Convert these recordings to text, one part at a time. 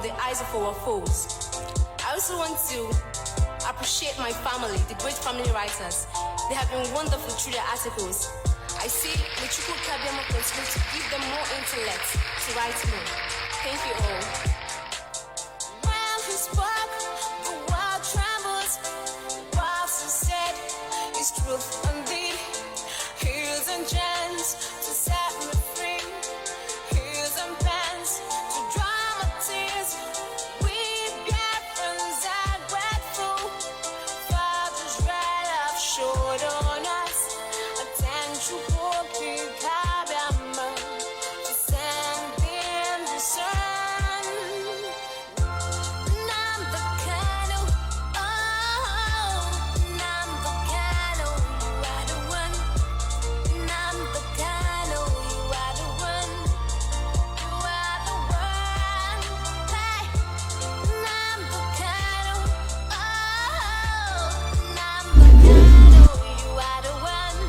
the eyes of our foes. I also want to appreciate my family, the great family writers. They have been wonderful through their articles. I see Michuku Kabiama continue to give them more intellect to write more. Thank you all. When he spoke, the world trembles. What he said is truth indeed. Heels and gems to set me free. Heels and pens to dry my tears. We get friends that grateful. Father's red love showed on us. Attention walking Kabama. Sending the sun. Number candle, oh, number candle, you are the one. Number candle, you are the one. You are the one. Hey, number candle, oh, number candle, you are the one.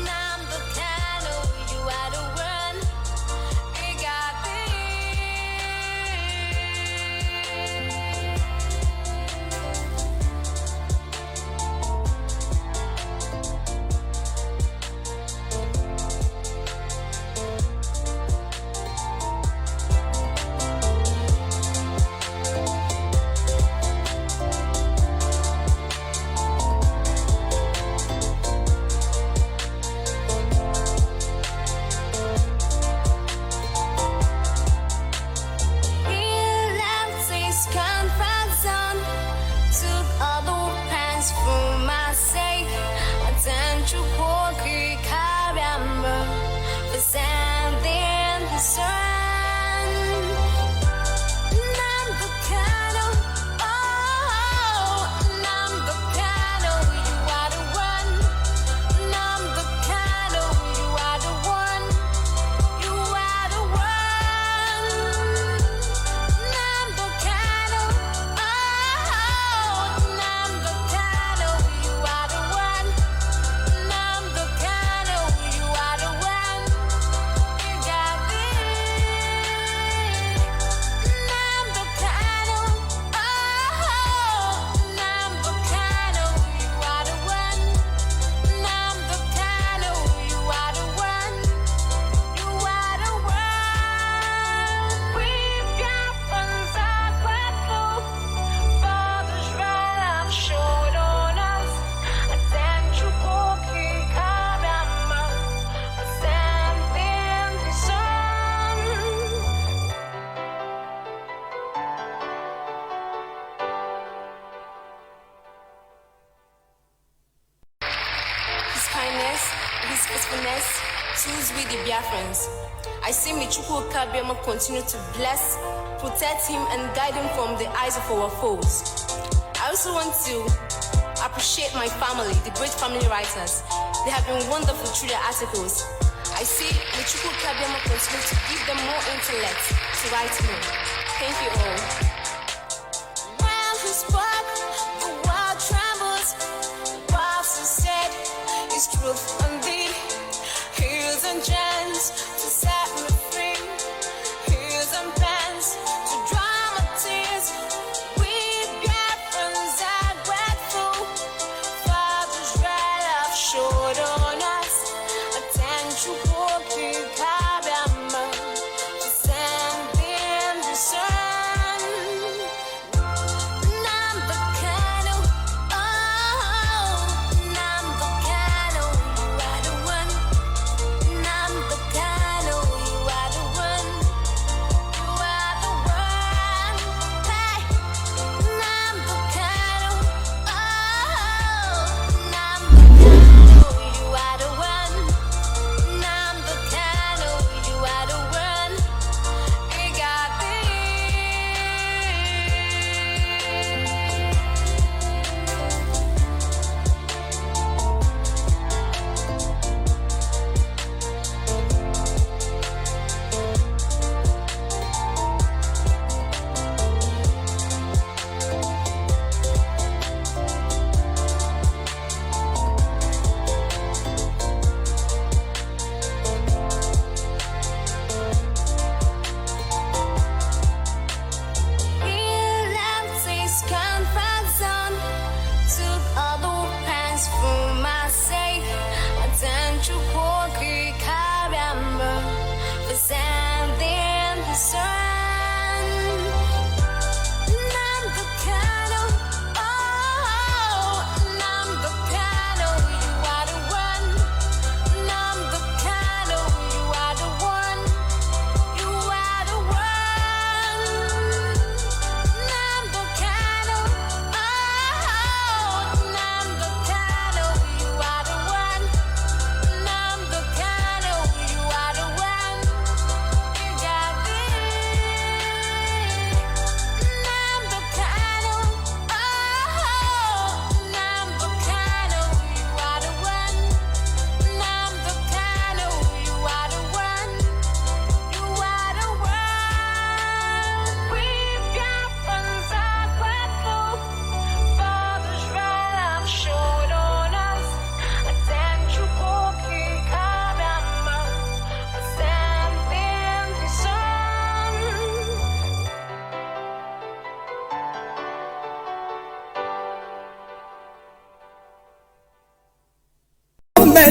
Number candle, you are the one. You got me. He left his comfort zone, took all the pains for my sake. Attention, walking Kabama, for sending the sun. Number candle, oh, number candle, you are the one. Number candle, you are the one. You are the one. Number candle, oh, number candle, you are the one. Number candle, you are the one. You got me. Number candle, oh, number candle, you are the one. Number candle, you are the one. You are the one. We've got friends that grateful. Father's red love showed on us. Attention, walking Kabama, sending the sun. His kindness, his faithfulness, choose we the Biafrans. I see Michuku Kabiama continue to bless, protect him, and guide him from the eyes of our foes. I also want to appreciate my family, the great family writers. They have been wonderful through their articles. I see Michuku Kabiama continue to give them more intellect to write more. Thank you all. When he spoke, the world trembles. What he said is truth indeed. Heels and gems to set me free. Heels and pens to dry my tears. We get friends that grateful. Father's red love showed on us. Attention, walking Kabama, sending the sun.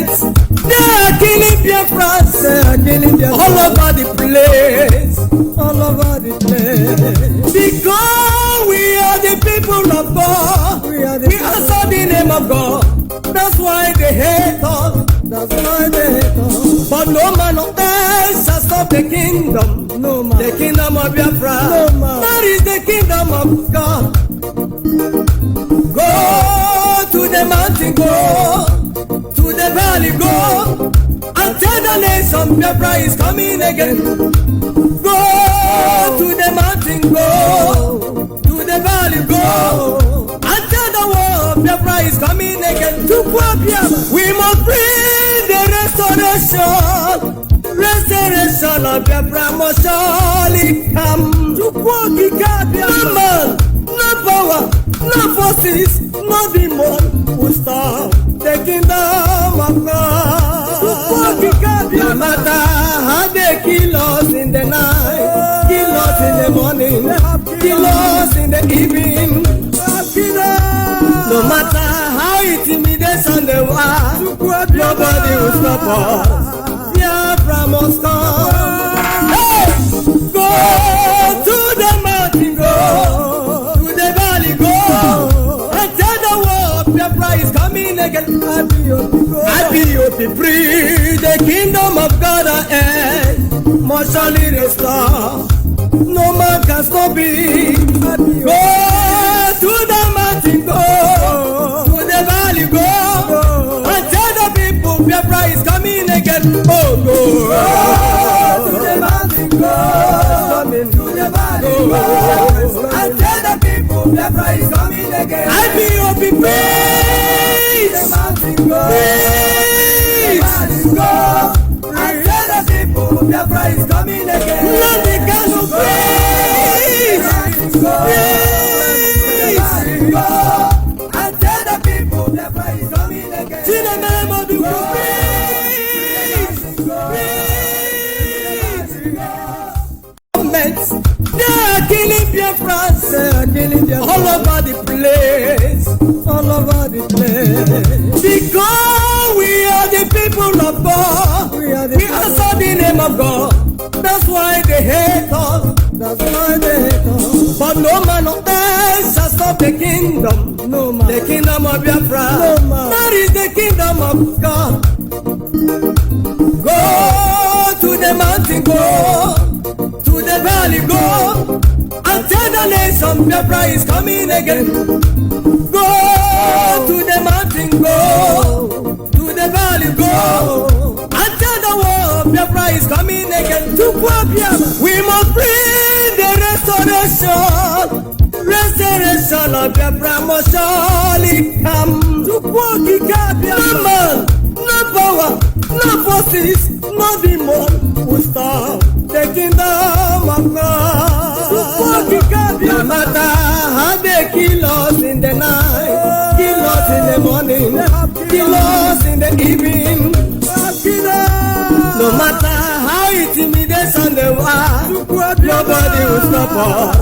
Governments, they are killing Biafrans. All over the place. All over the place. Because we are the people of God. We answer the name of God. That's why they hate us. That's why they hate us. But no man on earth shall stop the kingdom. No man. The kingdom of Biafra. No man. That is the kingdom of God. Go to the mountain, go to the valley, go and tell the nation Biafra is coming again. Go to the mountain, go to the valley, go and tell the world Biafra is coming again. We must bring the restoration. Restoration of Biafra must surely come. No man, no power, no forces, no demon will stop the kingdom of God. No matter how they kill us in the night, kill us in the morning, kill us in the evening. No matter how intimidation they are, nobody will stop us. Biafra must come. Hey! Go to the mountain, go to the valley, go and tell the world Biafra is coming again. IPOP free, the kingdom of God on earth must surely restore. No man can stop it. Go to the mountain, go to the valley, go and tell the people Biafra is coming again. Oh, go to the mountain, go to the valley, go and tell the people Biafra is coming again. IPOP praise, praise, go and tell the people Biafra is coming again. Let the God of praise, praise, go and tell the people Biafra is coming again. To the name of the praise, they are killing Biafrans. All over the place. All over the place. Because we are the people of God. We answer the name of God. That's why they hate us. That's why they hate us. But no man on earth shall stop the kingdom. No man. The kingdom of Biafra. No man. That is the kingdom of God. Go to the mountain, go to the valley, go and tell the nation Biafra is coming again. Go to the mountain, go to the valley, go and tell the world Biafra is coming again. We must bring the restoration. Restoration of Biafra must surely come. No man, no power, no forces, no demon will stop the kingdom of God. No matter how they kill us in the night, kill us in the morning, kill us in the evening. No matter how intimidation they are, nobody will stop us.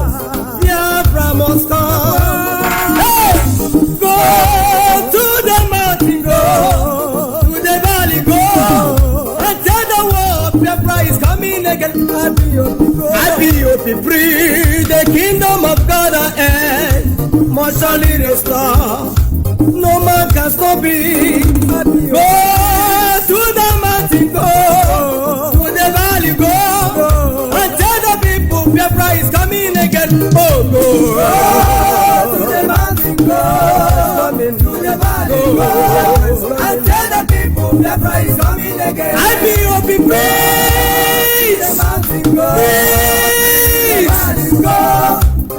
Biafra must come. Hey! Go to the mountain, go to the valley, go and tell the world Biafra is coming again. IPOP free, the kingdom of God on earth must surely restore. No man can stop it. Go to the mountain, go to the valley, go and tell the people Biafra is coming again. Oh, go to the mountain, go to the valley, go and tell the people Biafra is coming again. IPOP praise, praise, go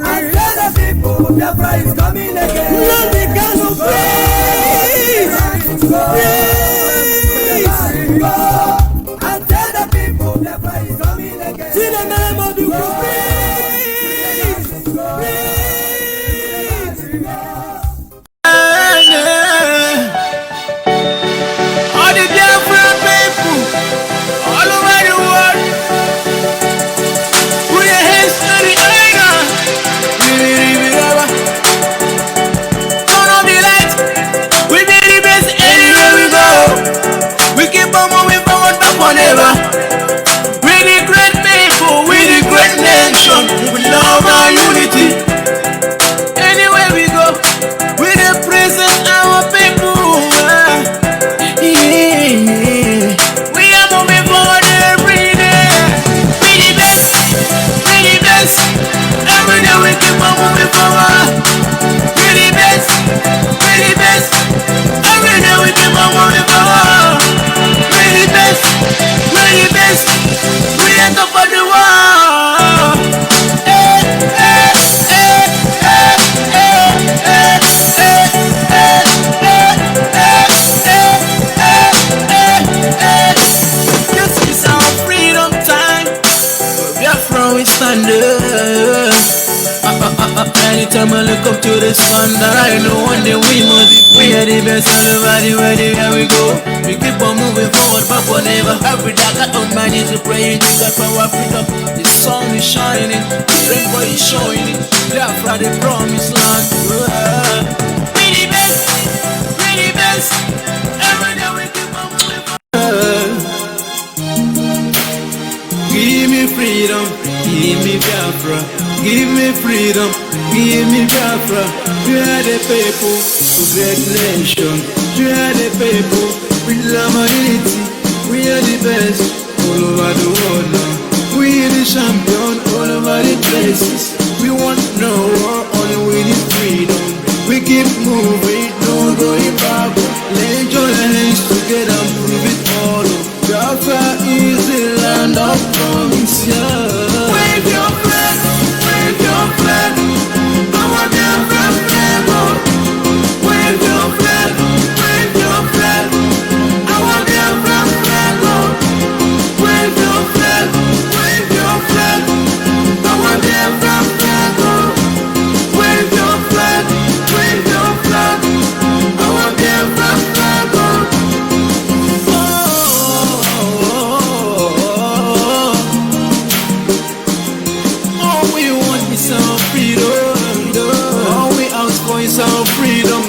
and tell the people Biafra is coming again. Let the God of praise, praise, go and tell the people Biafra is coming again. To the name of the praise, praise, all the Biafra people all over the world, put your hands to the air. Turn on the lights, we be the best anywhere we go. time I look up to the sun, that I know one day we must be free. We are the best, everybody ready, here we go. We keep on moving forward, but whatever. Every day I got on my knees to pray to God for our freedom. The sun is shining, the rainbow is showing it. Therefore the promised land. We the best, we the best. Every day we keep on moving forward. Give me freedom, give me Biafra. Give me freedom, give me Biafra. We are the people, to great nation. We are the people, with our unity. We are the best, all over the world now. We are the champion, all over the places. We want no war, only we need freedom. We keep moving, no going back. Let's join hands together and prove it all. Biafra is the land of promise, yeah. Wave your flag, wave your flag. I want Biafra flag, oh. Wave your flag, wave your flag. I want Biafra flag, oh. Wave your flag, wave your flag. I want Biafra flag, oh. Wave your flag, wave your flag. I want Biafra flag, oh. All we want is our freedom. All we ask for is our freedom.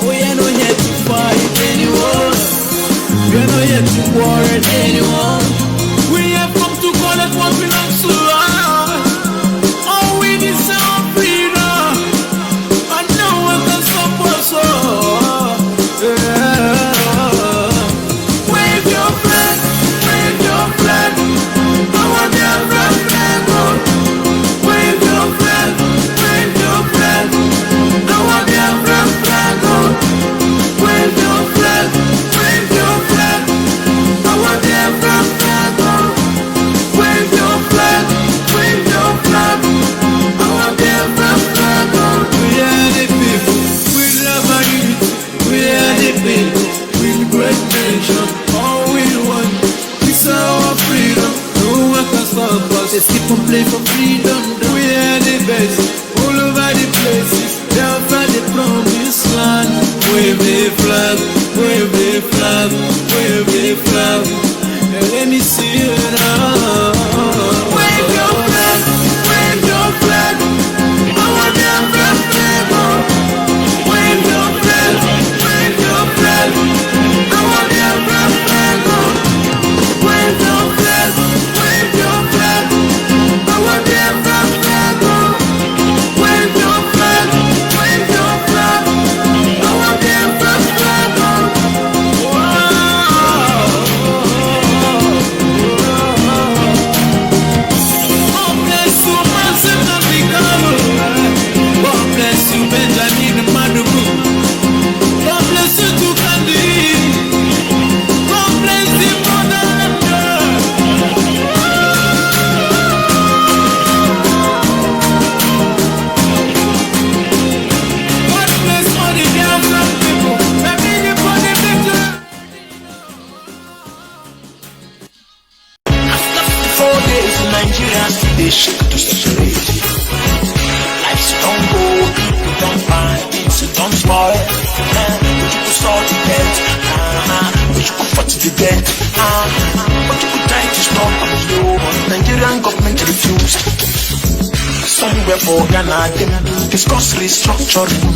We are not here to fight anyone. We are not here to war at anyone. We have come to collect what belongs to us. All we need is our freedom, and no one can stop us all. Wave your flag, wave your flag. I want Biafra flag, oh. Wave your flag, wave your flag. I want Biafra flag, oh. Wave your flag, wave your flag. I want Biafra flag, oh. Wave your flag, wave your flag. I want Biafra flag, oh. We are the people, we love our unity. We are the people, with great nation. All we want is our freedom. No one can stop us. Let's keep on playing for freedom. We are the best, all over the places. Therefore the promised land. Wave the flag, wave the flag, wave the flag. And let me see it now. Wave your flag, wave your flag. I want Biafra flag, oh. Wave your flag, wave your flag. I want Biafra flag, oh. Wave your flag, wave your flag. I want Biafra flag, oh. Wave your flag, wave your flag. I want Biafra flag, oh. God bless you, Master Nabikamu. God bless you, Benjamin Madubu. God bless you, Tukandi. God bless you, Mother. God bless all the Biafra people. Maybe for the victory. After 4 days in Nigeria, they shake to separate. Life's don't go, people don't buy, things don't spoil. But you could start to get, but you could fight to get, but you could try to stop you. Nigerian government refused. Somewhere for Ghana, them discuss restructuring.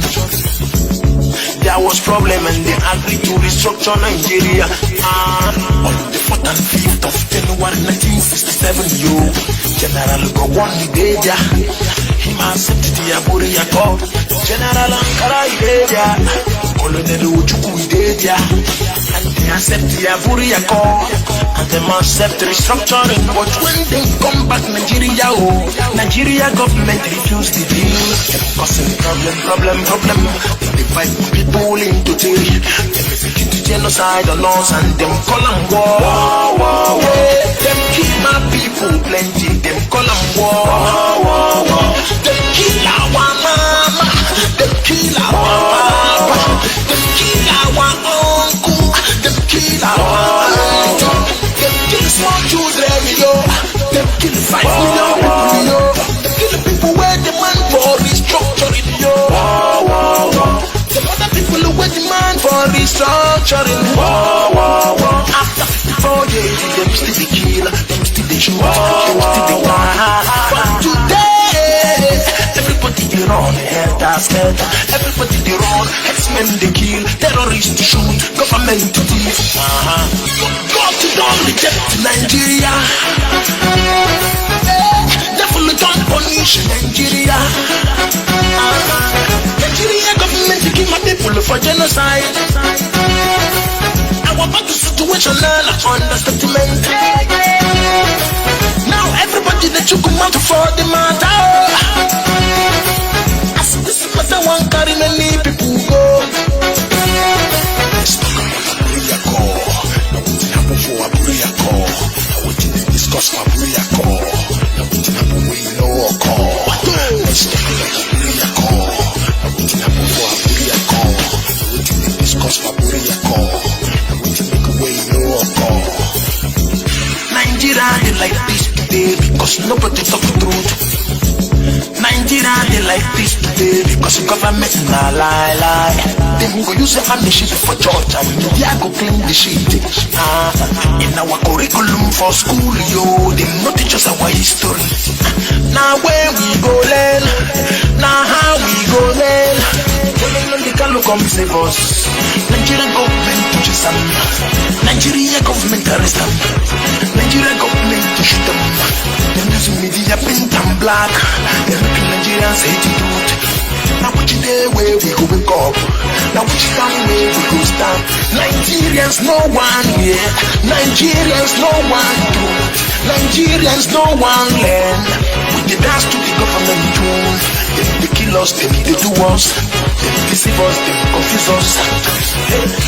There was problem and they agreed to restructure Nigeria. On the 4th and 5th of January 1967, General Gowon Ideja, him accepted the Aburi Accord. General Ankara Ideja, Colonel Ojukwu Ideja, and they accept the Aburi Accord, and they must accept restructuring. But when they come back Nigeria, Nigeria government refused the deal, causing problem. They divide people into three. Them execute genocide on us and them call them war. Them kill my people plenty. Them call them war. Them kill our mama. Them kill our papa. Them kill our uncle. Them kill our aunt. Them kill small children, Them kill 5 million people, Them kill the people where demand for restructuring. are scared. Everybody they run, X-Men they kill, terrorists to shoot, government to thief. God don't reject Nigeria. Devil don't punish Nigeria. Nigeria government to kill my people for genocide. Our back to situational understatement. Now everybody that you come out for the matter. As this matter one carry many people go. Let's talk about Aburia call. Now we didn't happen for Aburia call. Now we didn't discuss for Aburia call. Now we didn't happen we know a call. Let's talk about Aburia call. Now we didn't happen for Aburia call. Now we didn't discuss for Aburia call. Now we didn't make a way know a call. Nigeria they like this today because nobody talk the truth. Nigeria they like this today because government na lie. They go use a hand shit for church and they go clean the shit. In our curriculum for school, yo, they not teach us our history. Now where we go learn, now how we go learn. They can look come save us. Nigerian government teaches them. Nigeria government arrest them. Nigerian government to shoot them. They use media paint and black. They make Nigerians hate the truth. Now which day where we go wake up? Now which time where we go stand? Nigerians no one here. Nigerians no one do. Nigerians no one learn. We dance to the government tune. They kill us, they do us. They deceive us, they confuse us.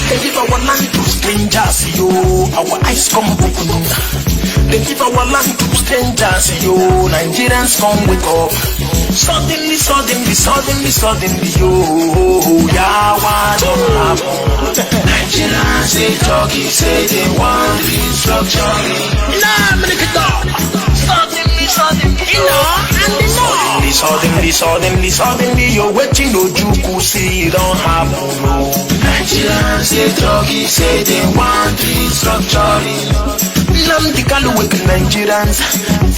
They give our land to strangers, yo. Our eyes come open. They give our land to strangers, yo. Nigerians come wake up. Suddenly, yo. Yeah, what don't happen? Nigerians say talking, say they want restructuring. Nah, I'm gonna get up. Suddenly, you're waiting, no juku, see it don't happen, no. Nigerians say talking, say they want restructuring. Namdikalu wake Nigerians,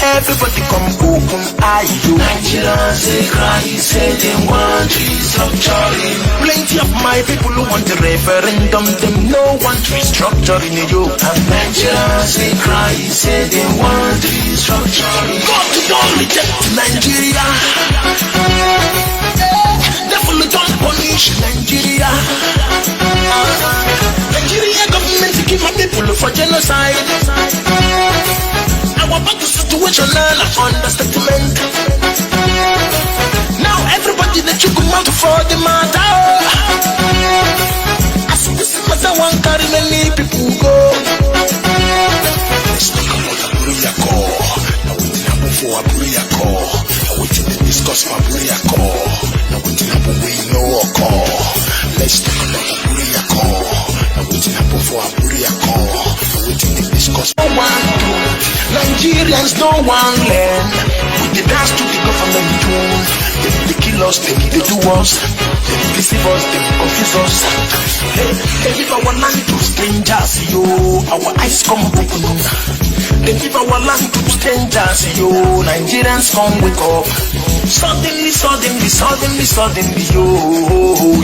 everybody come open eye, yo. Nigerians say cry, say they want restructuring. Plenty of my people who want a referendum, them no want restructuring, yo. And Nigerians say cry, say they want restructuring. God don't reject Nigeria. Devil don't punish Nigeria. Nigeria government to keep my people for genocide. Our back to situational understatement. Now everybody that you come out for the matter. As this matter one carry many people go. Let's talk about Aburia call. Now we didn't happen for Aburia call. Now we didn't discuss for Aburia call. Now we didn't happen we know a call. Let's talk about Aburia call. Now we didn't happen for Aburia call. Now we didn't discuss. No one do. Nigerians no one learn. We dance to the government tune. They kill us, they do us. They deceive us, they confuse us. They give our land to strangers, yo. Our eyes come open. They give our land to strangers, yo. Nigerians come wake up. Suddenly, yo.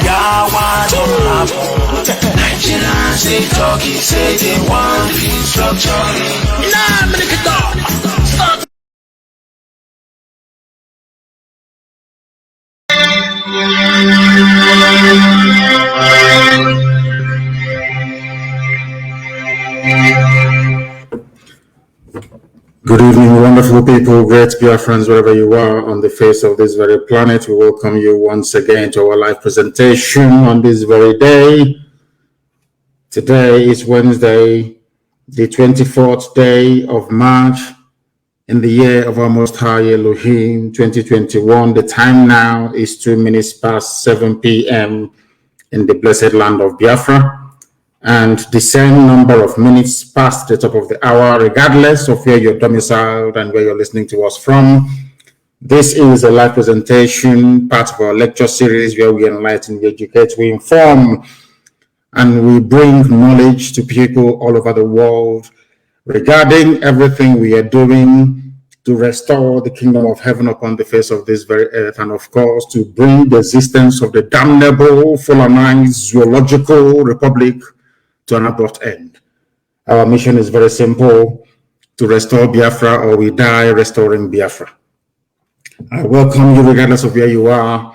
Yeah, what don't happen? Nigerians say talking, say they want restructuring. Nah, I'm gonna get up. Good evening, wonderful people, great Biafrans, wherever you are on the face of this very planet. We welcome you once again to our live presentation on this very day. Today is Wednesday, the 24th day of March in the year of our Most High Elohim 2021. The time now is 2 minutes past 7 p.m. in the blessed land of Biafra, and the same number of minutes past the top of the hour, regardless of where you're domiciled and where you're listening to us from. This is a live presentation, part of our lecture series where we enlighten, we educate, we inform, and we bring knowledge to people all over the world regarding everything we are doing to restore the kingdom of heaven upon the face of this very earth, and of course, to bring the existence of the damnable, Fulanized zoological republic to an abrupt end. Our mission is very simple: to restore Biafra, or we die restoring Biafra. I welcome you regardless of where you are.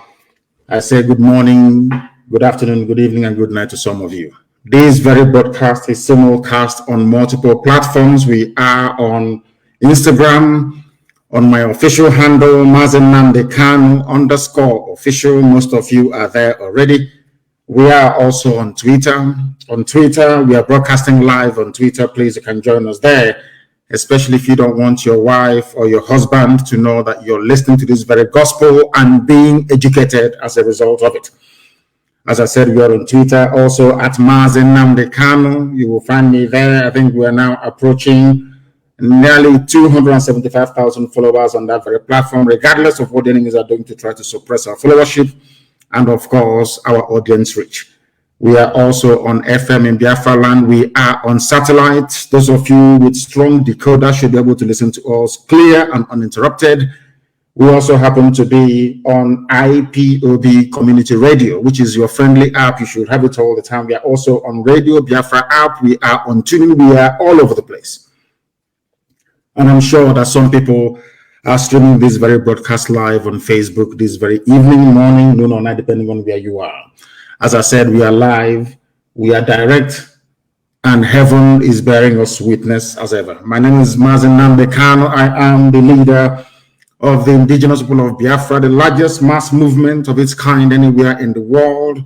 I say good morning, good afternoon, good evening, and good night to some of you. This very broadcast is simulcast on multiple platforms. We are on Instagram, on my official handle, _official. Most of you are there already. We are also on Twitter. On Twitter, we are broadcasting live on Twitter. Please, you can join us there, especially if you don't want your wife or your husband to know that you're listening to this very gospel and being educated as a result of it. As I said, we are on Twitter, also at _Namdekano. You will find me there. I think we are now approaching nearly 275,000 followers on that very platform, regardless of what the enemies are doing to try to suppress our followership and, of course, our audience reach. We are also on FM in Biafra land. We are on satellite. Those of you with strong decoder should be able to listen to us clear and uninterrupted. We also happen to be on IPOB Community Radio, which is your friendly app. You should have it all the time. We are also on Radio Biafra app. We are on TuneIn. We are all over the place. And I'm sure that some people are streaming this very broadcast live on Facebook this very evening, morning, noon, or night, depending on where you are. As I said, we are live, we are direct, and heaven is bearing us witness as ever. My name is _Namdekano. I am the leader of the indigenous people of Biafra, the largest mass movement of its kind anywhere in the world.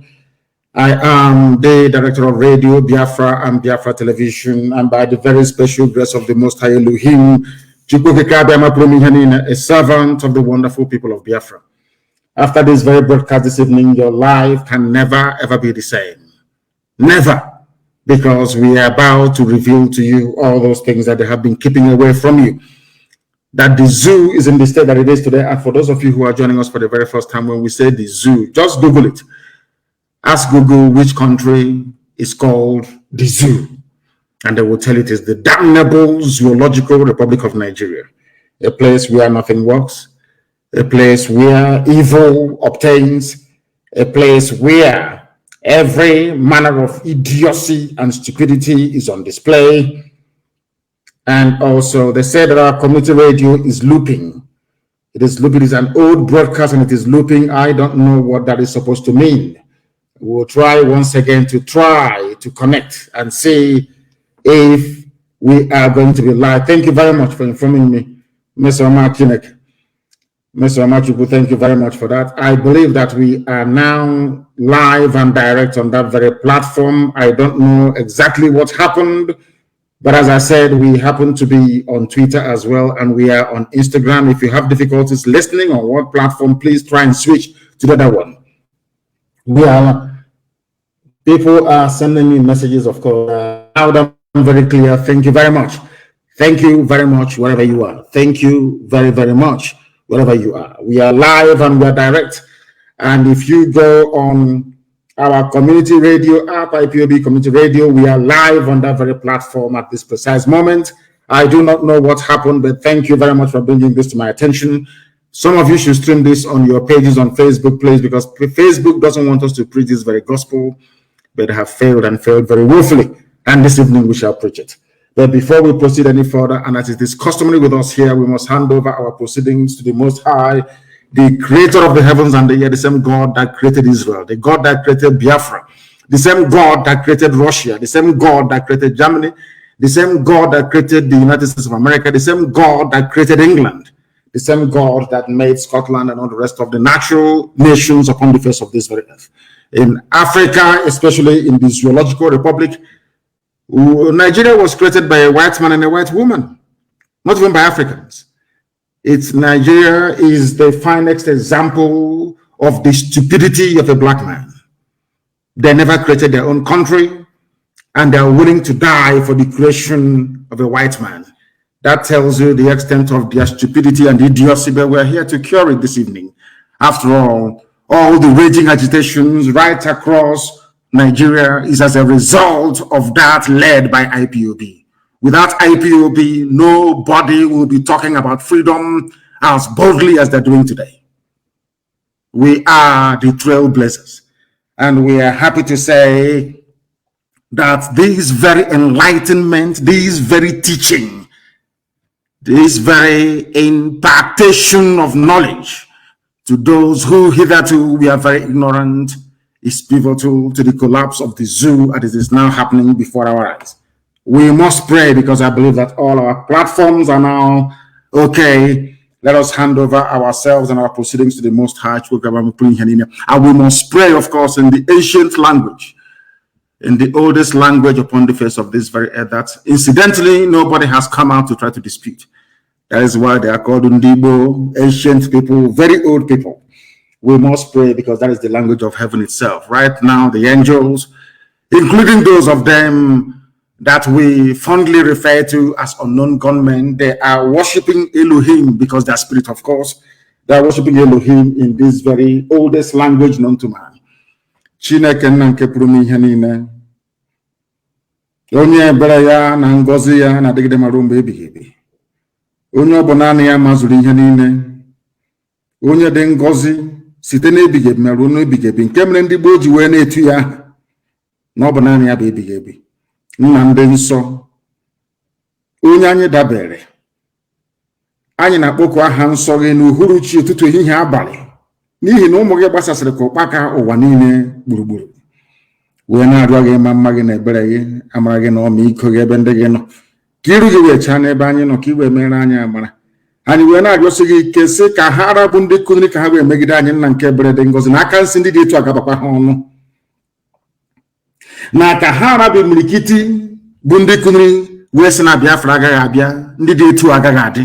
I am the director of Radio Biafra and Biafra Television, and by the very special grace of the Most High Elohim, a servant of the wonderful people of Biafra. After this very broadcast this evening, your life can never ever be the same. Never. Because we are about to reveal to you all those things that they have been keeping away from you. That the zoo is in the state that it is today. And for those of you who are joining us for the very first time, when we say the zoo, just Google it. Ask Google which country is called the zoo, and they will tell you it is the damnable Zoological Republic of Nigeria, a place where nothing works, a place where evil obtains, a place where every manner of idiocy and stupidity is on display. And also, they say that our community radio is looping. It is looping. It is an old broadcast and it is looping. I don't know what that is supposed to mean. We'll try once again to connect and see if we are going to be live. Thank you very much for informing me, Mr. Amakinek. Mr. Amachuku, thank you very much for that. I believe that we are now live and direct on that very platform. I don't know exactly what happened, but as I said, we happen to be on Twitter as well, and we are on Instagram. If you have difficulties listening on one platform, please try and switch to the other one. People are sending me messages, of course, loud and very clear. Thank you very much. Thank you very much, wherever you are. Thank you very, very much, wherever you are. We are live and we are direct. And if you go on our community radio app, IPOB Community Radio, we are live on that very platform at this precise moment. I do not know what happened, but thank you very much for bringing this to my attention. Some of you should stream this on your pages on Facebook, please, because Facebook doesn't want us to preach this very gospel, but have failed and failed very woefully. And this evening we shall preach it. But before we proceed any further, and as it is customary with us here, we must hand over our proceedings to the Most High, the creator of the heavens and the earth, the same God that created Israel, the God that created Biafra, the same God that created Russia, the same God that created Germany, the same God that created the United States of America, the same God that created England, the same God that made Scotland and all the rest of the natural nations upon the face of this very earth. In Africa, especially in the Zoological Republic, Nigeria was created by a white man and a white woman, not even by Africans. Nigeria is the finest example of the stupidity of a black man. They never created their own country, and they are willing to die for the creation of a white man. That tells you the extent of their stupidity and idiocy, but we're here to cure it this evening. After all the raging agitations right across Nigeria is as a result of that led by IPOB. Without IPOB, nobody will be talking about freedom as boldly as they're doing today. We are the trailblazers. And we are happy to say that this very enlightenment, this very teaching, this very impartation of knowledge to those who hitherto we are very ignorant is pivotal to the collapse of the zoo as it is now happening before our eyes. We must pray, because I believe that all our platforms are now okay. Let us hand over ourselves and our proceedings to the Most High. And we must pray, of course, in the ancient language, in the oldest language upon the face of this very earth, that incidentally nobody has come out to try to dispute. That is why they are called Ndibo, ancient people, very old people. We must pray because that is the language of heaven itself. Right now, the angels, including those of them that we fondly refer to as unknown gunmen, they are worshiping Elohim because they are spirit, of course. They are worshiping Elohim in this very oldest language known to man. Chineke nna nke pụrụ m ihe niile, onye ebere ya na ngọzi ya na-adịgide ma ruo mgbe ebighị ebi, onye ọ bụ naanị ya mazuru ihe niile, onye dị ngọzi site n'ebighị ebi ma ruo n'ebighị ebi, nke mere ndị gboo ji wee na-etu ya aha na ọ bụ naanị ya bụ ebighị ebi. Nna ndị nsọ, onye anyị dabere, anyị na-akpọku aha nsọ gị n'uhuruchi, ụtụtụ, ehihie, abalị, n'ihi na ụmụ gị gbasasịrị ka ụkpaka ụwa niile gburugburu, wee na-arịọ gị ma mma gị na ebere gị, amara gị na ọmịiko gị ebe ndị gị nọ, ka iru gị wee chaa n'ebe anyị nọ, ka i wee mere anyị amara. Anyị wee na-arịọsị gị ike sị ka ha arabụ ndị kụnri, ka ha wee megide anyị, nna nke ebere dị ngọzi, na aka nsị ndị dị etu agabakwa ha ọnụ, na ka ha arabụ imirikiti bụ ndị kụnri wee sị na Biafra agaghị abịa, ndị dị etu agaghị adị,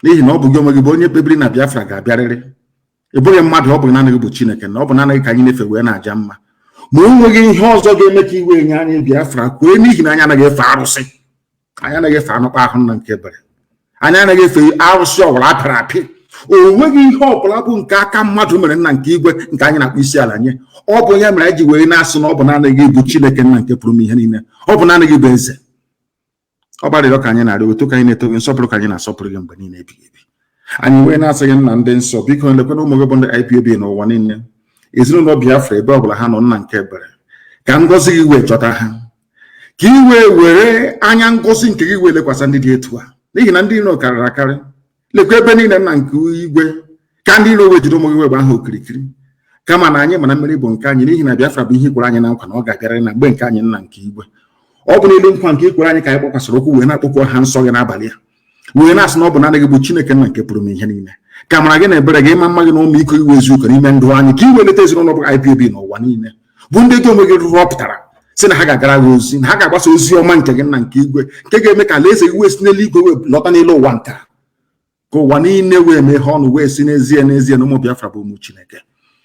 n'ihi na ọ bụ gị onwe gị bụ onye kpebiri na Biafra ga-abịarịrị. Ị bụghị mmadụ, ọ bụ naanị gị bụ Chineke, na ọ bụ naanị gị ka anyị na-efe wee na-aja mma. Ma o nweghị ihe ọzọ ga-eme ka iwe nye anyị Biafra kwee, n'ihi na anyị anaghị efe arụsị, anyị anaghị efe anụkpa ahụ nna nke ebere, anyị anaghị efe arụsị ọbụla apịrị apị. O nweghị ihe ọbụla bụ nke aka mmadụ mere nna nke igwe nke anyị na-akpọ isi ala nye. Ọ bụ ya mere anyị ji wee na-asụ na ọ bụ naanị gị bụ Chineke nna nke pụrụ m ihe niile, ọ bụ naanị gị bụ eze. Ọ gbarịrịọ ka anyị na-arịọ, otu ka anyị na-eto gị, nsọpụrụ ka anyị na-asọpụrụ gị mgbe niile ebighị ebi. Anyị wee na-asị gị nna ndị nsọ, biko lekwana ụmụ gị bụ ndị IPOB n'ụwa niile, ezinụlọ Biafra ebe ọbụla ha nọ, nna nke ebere, ka ngọzi gị wee chọta ha, ka i wee were anya ngọzi nke gị wee lekwasị ndị dị etu a, n'ihi na ndị iro karịrị akarị. Lekwa ebe niile nna nke igwe, ka ndị iro wee jide ụmụ gị wee gbaa ha okirikiri, kama na anyị mana mmeri bụ nke anyị, n'ihi na Biafra bụ ihe ikwere anyị na nkwa na ọ ga-abịarịrị na mgbe nke anyị nna nke igwe. Ọ bụ n'elu nkwa nke ikwere anyị ka anyị kpọkwasịrị okwu wee na-akpọkwu ha nsọ gị n'abalị a, wee na-asị na ọ bụ naanị gị bụ Chineke nna nke pụrụ m ihe niile, ka amara gị na ebere gị, ịma mma gị na ọmịiko gị wee zuo oke n'ime ndụ anyị, ka i wee leta ezinụlọ bụ IPOB n'ụwa niile, bụ ndị gị onwe gị rụpụtara sị na ha ga-agara gị ozi, na ha ga-agbasa ozi ọma nke gị nna nke igwe, nke ga-eme ka alaeze gị wee si n'eluigwe wee lọta n'elu ụwa nka, ka ụwa niile wee mee ha ọnụ wee si n'ezie n'ezie na ụmụ Biafra bụ ụmụ Chineke.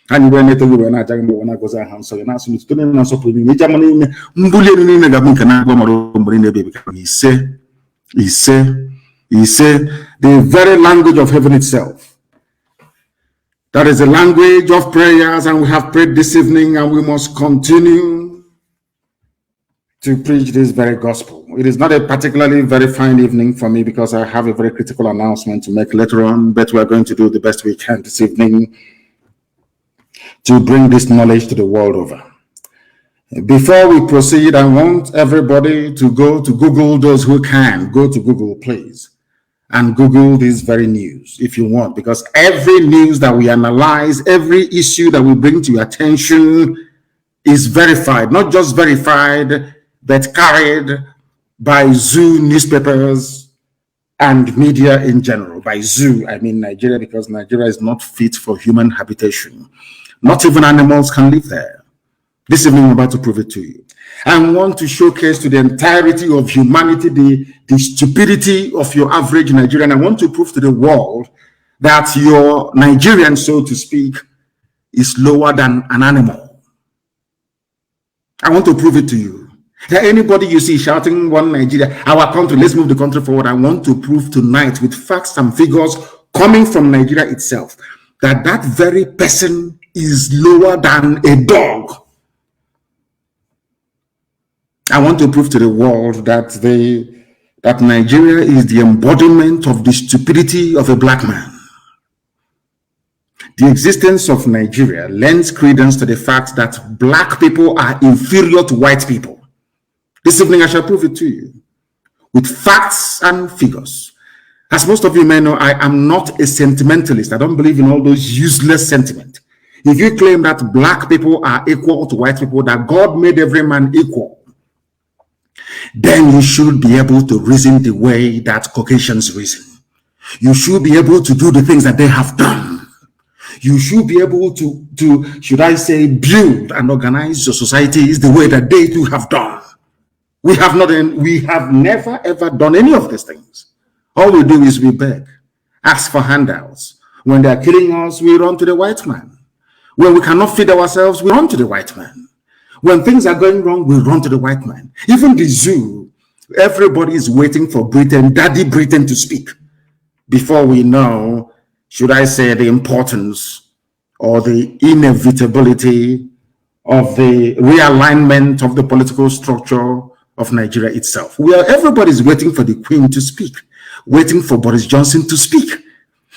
Anyị wee na-eto gị wee na-aja gị mgbe wee na-agọzi aha nsọ gị, na-asụ n'ụtụtụ niile na nsọpụrụ niile, iji ama niile, mbuli elu niile ga-abụ nke na-agba mara mgbe niile ebe ebighị ebi. Ise, the very language of heaven itself. That is the language of prayers, and we have prayed this evening, and we must continue to preach this very gospel. It is not a particularly very fine evening for me because I have a very critical announcement to make later on, but we are going to do the best we can this evening to bring this knowledge to the world over. Before we proceed, I want everybody to go to Google. Those who can, go to Google, please, and Google this very news if you want, because every news that we analyze, every issue that we bring to your attention is verified, not just verified, but carried by zoo newspapers and media in general. By zoo, I mean Nigeria, because Nigeria is not fit for human habitation. Not even animals can live there. This evening, I'm about to prove it to you. I want to showcase to the entirety of humanity the stupidity of your average Nigerian. I want to prove to the world that your Nigerian, so to speak, is lower than an animal. I want to prove it to you. That anybody you see shouting one Nigeria, our country, let's move the country forward. I want to prove tonight with facts and figures coming from Nigeria itself that that very person is lower than a dog. I want to prove to the world that that Nigeria is the embodiment of the stupidity of a black man. The existence of Nigeria lends credence to the fact that black people are inferior to white people. This evening I shall prove it to you with facts and figures. As most of you may know, I am not a sentimentalist. I don't believe in all those useless sentiments. If you claim that black people are equal to white people, that God made every man equal, then you should be able to reason the way that Caucasians reason. You should be able to do the things that they have done. You should be able to should I say, build and organize your societies the way that they too have done. We have never ever done any of these things. All we do is we beg, ask for handouts. When they are killing us, we run to the white man. When we cannot feed ourselves, we run to the white man. When things are going wrong, we run to the white man. Even the zoo, everybody is waiting for Britain, Daddy Britain, to speak before we know, should I say, the importance or the inevitability of the realignment of the political structure of Nigeria itself. Everybody's waiting for the Queen to speak, waiting for Boris Johnson to speak.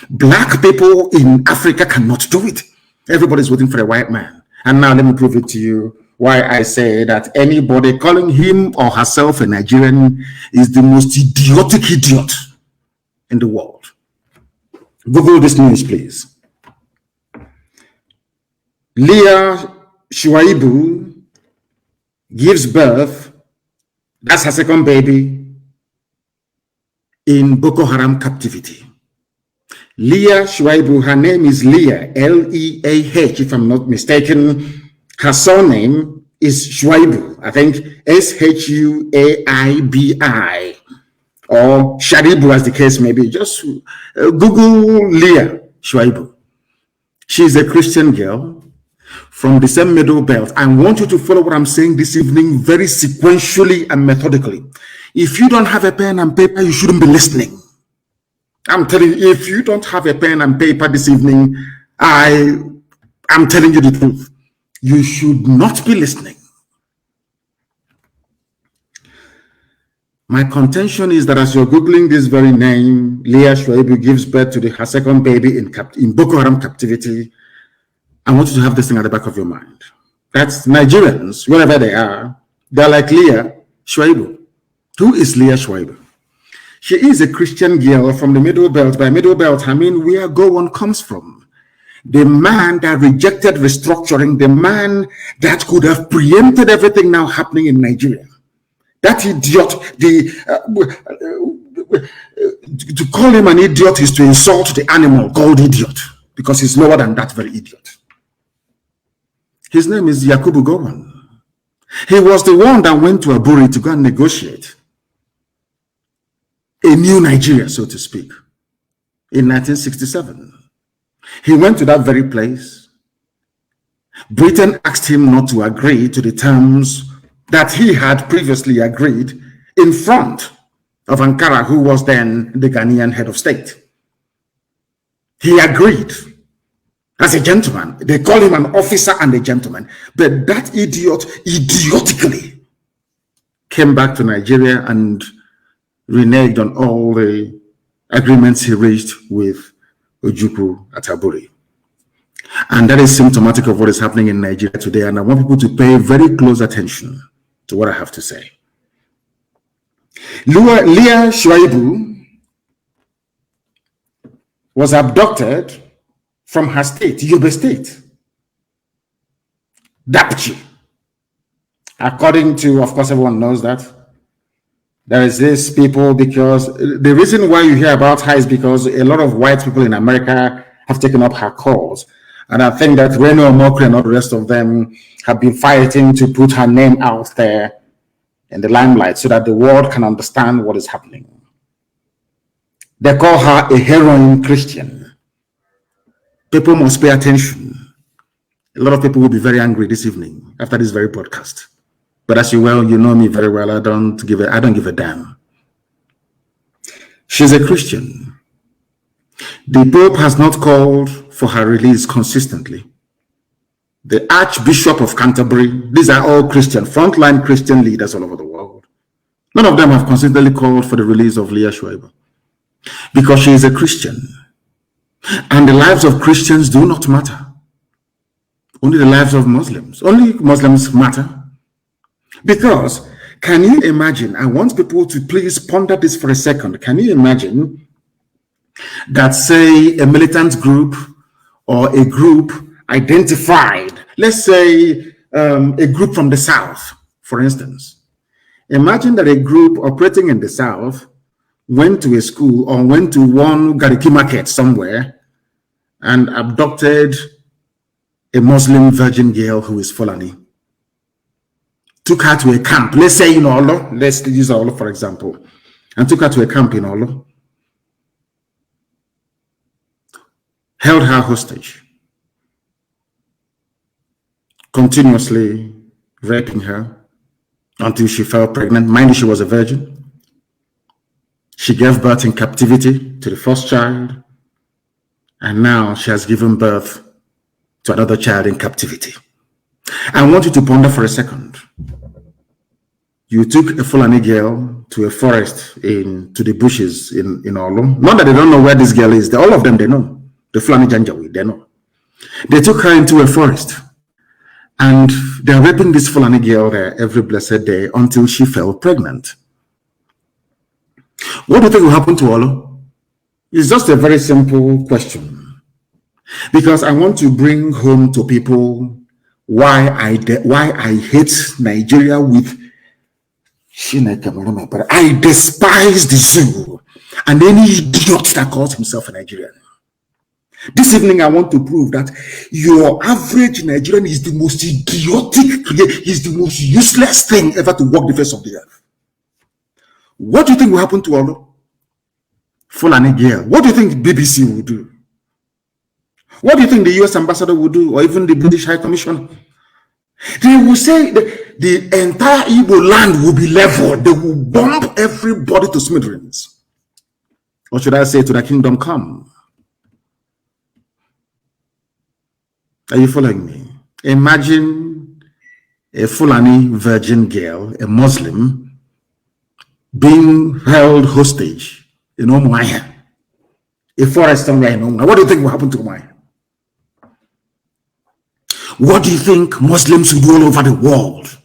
Black people in Africa cannot do it. Everybody's waiting for a white man. And now let me prove it to you why I say that anybody calling him or herself a Nigerian is the most idiotic idiot in the world. Google this news, please. Leah Shuaibu gives birth, that's her second baby, in Boko Haram captivity. Leah Shuaibu, her name is Leah, L-E-A-H, if I'm not mistaken. Her surname is Shuaibu, I think S-H-U-A-I-B-I, or Sharibu as the case may be. Just Google Leah Shuaibu. She's a Christian girl from the same Middle Belt. I want you to follow what I'm saying this evening very sequentially and methodically. If you don't have a pen and paper, you shouldn't be listening. I'm telling you, if you don't have a pen and paper this evening, I'm telling you the truth. You should not be listening. My contention is that as you're Googling this very name, Leah Shuaibu gives birth to her second baby in Boko Haram captivity, I want you to have this thing at the back of your mind. That's Nigerians, wherever they are, they're like Leah Shuaibu. Who is Leah Shuaibu? She is a Christian girl from the Middle Belt. By Middle Belt, I mean where Gowon comes from. The man that rejected restructuring, the man that could have preempted everything now happening in Nigeria. That idiot, to call him an idiot is to insult the animal called idiot, because he's lower than that very idiot. His name is Yakubu Gowon. He was the one that went to Aburi to go and negotiate a new Nigeria, so to speak, in 1967. He went to that very place. Britain asked him not to agree to the terms that he had previously agreed in front of Ankara, who was then the Ghanaian head of state. He agreed as a gentleman. They call him an officer and a gentleman. But that idiot idiotically came back to Nigeria and reneged on all the agreements he reached with Ojukwu at Aburi. And that is symptomatic of what is happening in Nigeria today. And I want people to pay very close attention to what I have to say. Leah Shuaibu was abducted from her state, Yobe State, Dapchi. According to, of course, everyone knows that. There is this people, because the reason why you hear about her is because a lot of white people in America have taken up her cause. And I think that Reno Omokri and all the rest of them have been fighting to put her name out there in the limelight so that the world can understand what is happening. They call her a heroin Christian. People must pay attention. A lot of people will be very angry this evening after this very podcast. But as you know me very well, I don't give a damn. She's a Christian. The Pope has not called for her release consistently. the Archbishop of Canterbury. These are all Christian, frontline Christian leaders all over the world. None of them have consistently called for the release of Leah Shuaibu because she is a Christian. And the lives of Christians do not matter. Only the lives of Muslims. Only Muslims matter. Because, can you imagine, I want people to please ponder this for a second. Can you imagine that, say, a militant group or a group identified, let's say a group from the South, for instance. Imagine that a group operating in the South went to a school or went to one Gariki market somewhere and abducted a Muslim virgin girl who is Fulani. Took her to a camp, let's say in Olo, let's use Olo for example, and took her to a camp in Olo, held her hostage, continuously raping her until she fell pregnant. Mind you, she was a virgin. She gave birth in captivity to the first child, and now she has given birth to another child in captivity. I want you to ponder for a second. You took a Fulani girl to a forest to the bushes in Olu. Not that they don't know where this girl is. All of them, they know. The Fulani Janjaweed, they know. They took her into a forest. And they're raping this Fulani girl there every blessed day until she fell pregnant. What do you think will happen to Olu? It's just a very simple question. Because I want to bring home to people why I hate Nigeria with but I despise the zoo and any idiot that calls himself a Nigerian. This evening, I want to prove that your average Nigerian is the most idiotic, is the most useless thing ever to walk the face of the earth. What do you think will happen to Olu? Fulani girl. What do you think BBC will do? What do you think the US ambassador will do, or even the British High Commissioner? They will say the entire Igbo land will be leveled. They will bomb everybody to smithereens. Or should I say, to the kingdom come? Are you following me? Imagine a Fulani virgin girl, a Muslim, being held hostage in Umuahia, a forest somewhere in Umuahia. What do you think will happen to Umuahia? What do you think Muslims will do all over the world?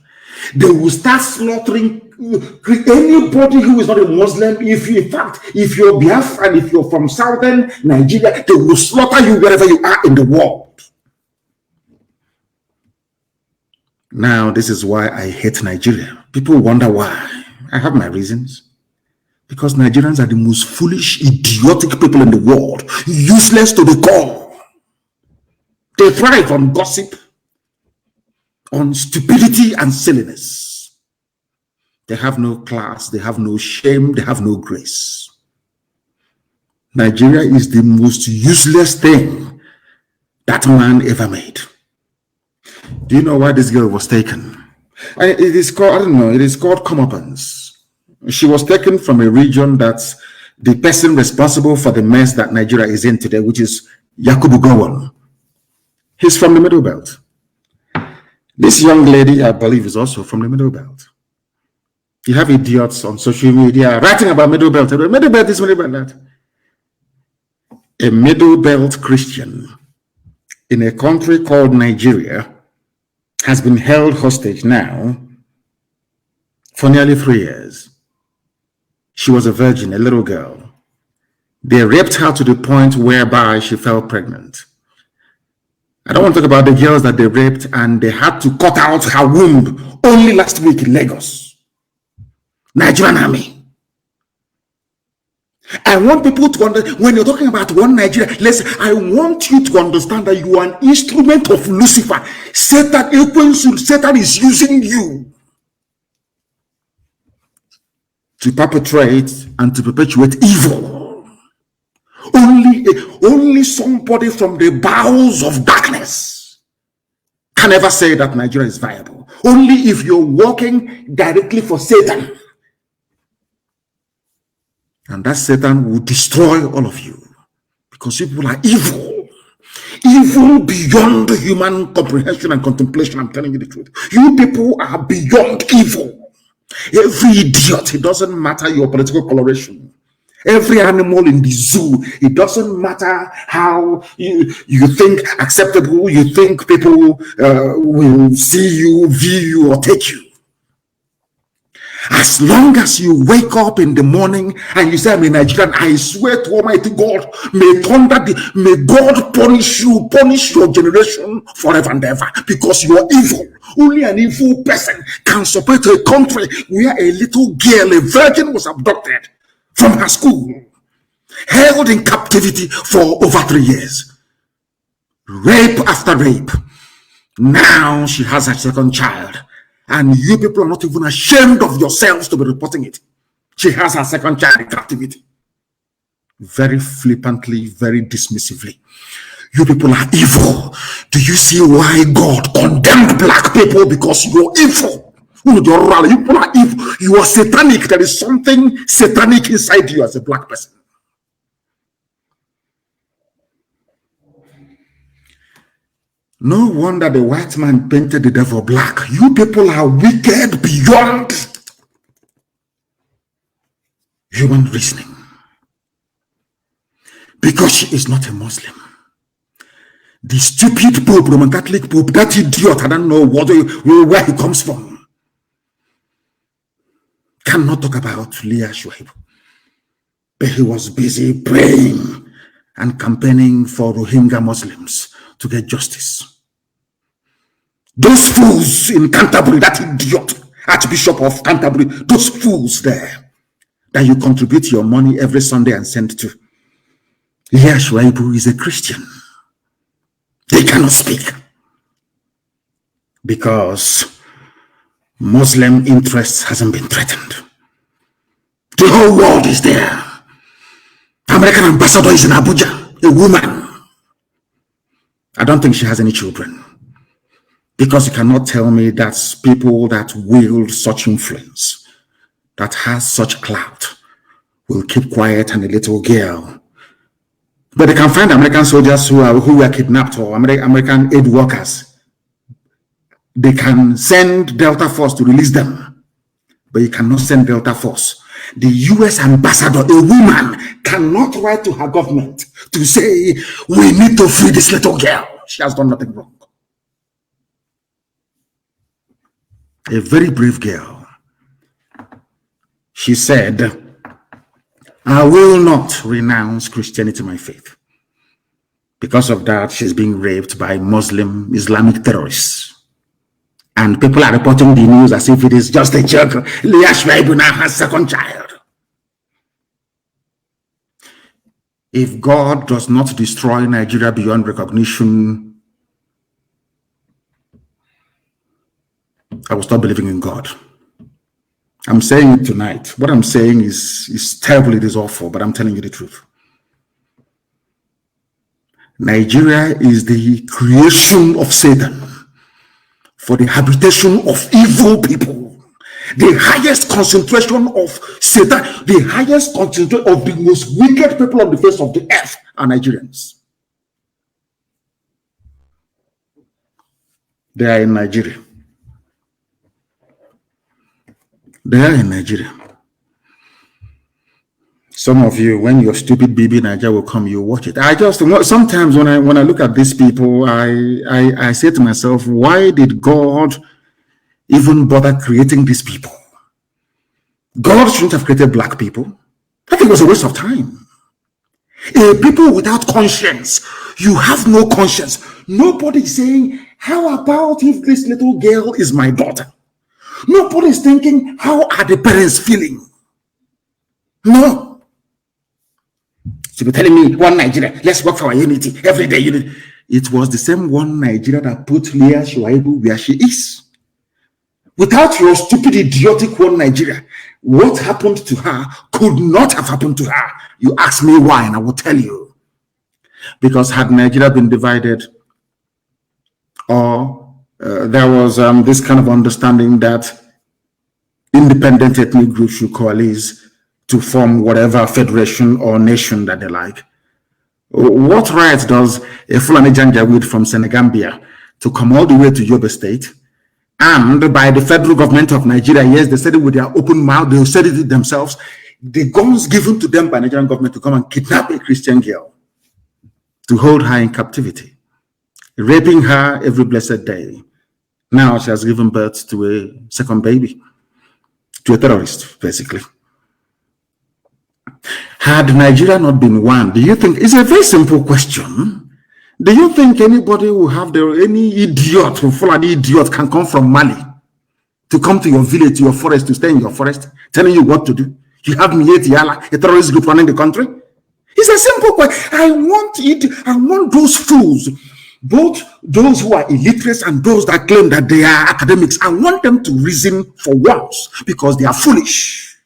They will start slaughtering anybody who is not a Muslim. If you're Biafran, if you're from southern Nigeria, they will slaughter you wherever you are in the world. Now, this is why I hate Nigeria. People wonder why. I have my reasons. Because Nigerians are the most foolish, idiotic people in the world. Useless to the core. They thrive on gossip, on stupidity and silliness. They have no class, they have no shame, they have no grace. Nigeria is the most useless thing that man ever made. Do you know why this girl was taken? It is called, I don't know, it is called comeuppance. She was taken from a region that's the person responsible for the mess that Nigeria is in today, which is Yakubu Gowon. He's from the Middle Belt. This young lady, I believe, is also from the Middle Belt. You have idiots on social media writing about Middle Belt. Middle Belt is Middle Belt that. A Middle Belt Christian in a country called Nigeria has been held hostage now for nearly 3 years. She was a virgin, a little girl. They raped her to the point whereby she fell pregnant. I don't want to talk about the girls that they raped and they had to cut out her womb only last week in Lagos. Nigerian army. I want people to understand, when you're talking about one Nigeria, I want you to understand that you are an instrument of Lucifer. Satan is using you to perpetrate and to perpetuate evil. Only somebody from the bowels of darkness can ever say that Nigeria is viable. Only if you're working directly for Satan. And that Satan will destroy all of you because people are evil. Evil beyond human comprehension and contemplation. I'm telling you the truth. You people are beyond evil. Every idiot, it doesn't matter your political coloration. Every animal in the zoo, it doesn't matter how you think acceptable, you think people will see you, view you, or take you. As long as you wake up in the morning and you say, I'm a Nigerian, I swear to Almighty God, may God punish you, punish your generation forever and ever, because you are evil. Only an evil person can support a country where a little girl, a virgin, was abducted from her school, held in captivity for over 3 years. Rape after rape. Now she has her second child. And you people are not even ashamed of yourselves to be reporting it. She has her second child in captivity. Very flippantly, very dismissively. You people are evil. Do you see why God condemned black people? Because you're evil. You people are evil. You are satanic. There is something satanic inside you as a black person. No wonder the white man painted the devil black. You people are wicked beyond human reasoning. Because she is not a Muslim. The stupid Pope, Roman Catholic Pope, that idiot, I don't know where he comes from, cannot talk about Leah Shuaib. But he was busy praying and campaigning for Rohingya Muslims to get justice. Those fools in Canterbury, that idiot, Archbishop of Canterbury, those fools there that you contribute your money every Sunday and send to. Leah Shuaibu is a Christian. They cannot speak because Muslim interest hasn't been threatened. The whole world is there. American ambassador is in Abuja, a woman. I don't think she has any children. Because you cannot tell me that people that wield such influence, that has such clout, will keep quiet and a little girl. But they can find American soldiers who were kidnapped, or American aid workers. They can send Delta Force to release them. But you cannot send Delta Force. The US ambassador, a woman, cannot write to her government to say, we need to free this little girl. She has done nothing wrong. A very brave girl. She said, I will not renounce Christianity, my faith. Because of that, she's being raped by Muslim Islamic terrorists. And people are reporting the news as if it is just a joke. Leah Shuaibu now has second child. If God does not destroy Nigeria beyond recognition, I will stop believing in God. I'm saying it tonight. What I'm saying is terrible, it is awful, but I'm telling you the truth. Nigeria is the creation of Satan for the habitation of evil people. The highest concentration of Satan, the highest concentration of the most wicked people on the face of the earth are Nigerians. They are in Nigeria. They are in Nigeria. Some of you, when your stupid baby Nigeria will come, you watch it. Sometimes when I look at these people, I say to myself, why did God even bother creating these people? God shouldn't have created black people. I think it was a waste of time. A people without conscience. You have no conscience. Nobody is saying, how about if this little girl is my daughter? Nobody is thinking, how are the parents feeling? No. So you're telling me, one Nigeria, let's work for our unity, everyday unity. It was the same one Nigeria that put Leah Shuaibu where she is. Without your stupid, idiotic one Nigeria, what happened to her could not have happened to her. You ask me why, and I will tell you. Because had Nigeria been divided, or there was this kind of understanding that independent ethnic groups should coalesce to form whatever federation or nation that they like, What right does a Fulani Janjaweed from Senegambia to come all the way to Yobe State, and by the federal government of Nigeria, yes, they said it with their open mouth, they said it themselves, the guns given to them by Nigerian government to come and kidnap a Christian girl, to hold her in captivity, raping her every blessed day. Now she has given birth to a second baby, to a terrorist, basically. Had Nigeria not been one, do you think, it's a very simple question, do you think anybody will have any idiot, Fulani idiot can come from Mali to come to your village, to your forest, to stay in your forest, telling you what to do? You have Mieti Yala, a terrorist group running the country? It's a simple question. I want those fools, both those who are illiterate and those that claim that they are academics, I want them to reason for once, because they are foolish.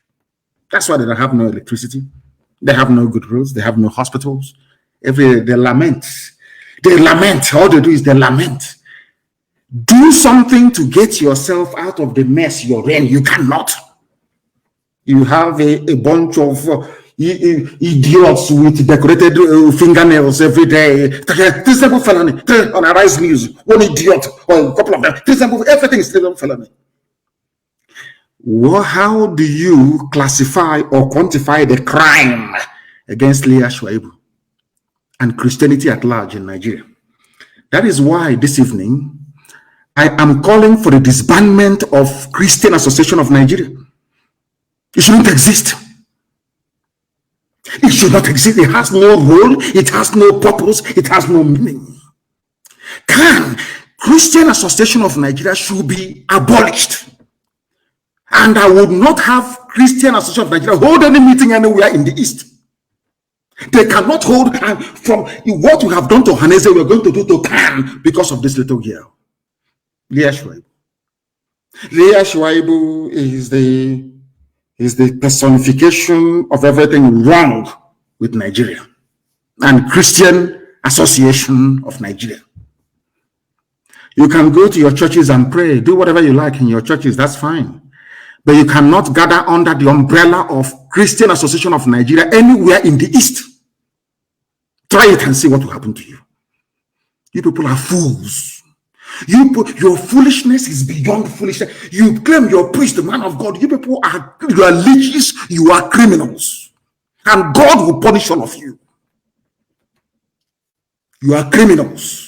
That's why they don't have no electricity. They have no good roads. They have no hospitals. Every day they lament. They lament. All they do is they lament. Do something to get yourself out of the mess you're in. You cannot. You have a bunch of idiots with decorated fingernails every day. Three simple felony. On Arise News, one idiot or a couple of them. Three simple, everything is still felony. Well, how do you classify or quantify the crime against Leah Shuaibu and Christianity at large in Nigeria? That is why this evening I am calling for the disbandment of Christian Association of Nigeria. It shouldn't exist. It should not exist. It has no role. It has no purpose. It has no meaning. Christian Association of Nigeria should be abolished. And I would not have Christian Association of Nigeria hold any meeting anywhere in the East. They cannot hold, and from what we have done to Hanese, we are going to do to Khan because of this little girl. Leah Shuaibu. Leah Shuaibu is the personification of everything wrong with Nigeria and Christian Association of Nigeria. You can go to your churches and pray, do whatever you like in your churches, that's fine. But you cannot gather under the umbrella of Christian Association of Nigeria anywhere in the East. Try it and see what will happen to you. You people are fools. Your foolishness is beyond foolishness. You claim you're a priest, the man of God. You are leeches, you are criminals. And God will punish all of you. You are criminals.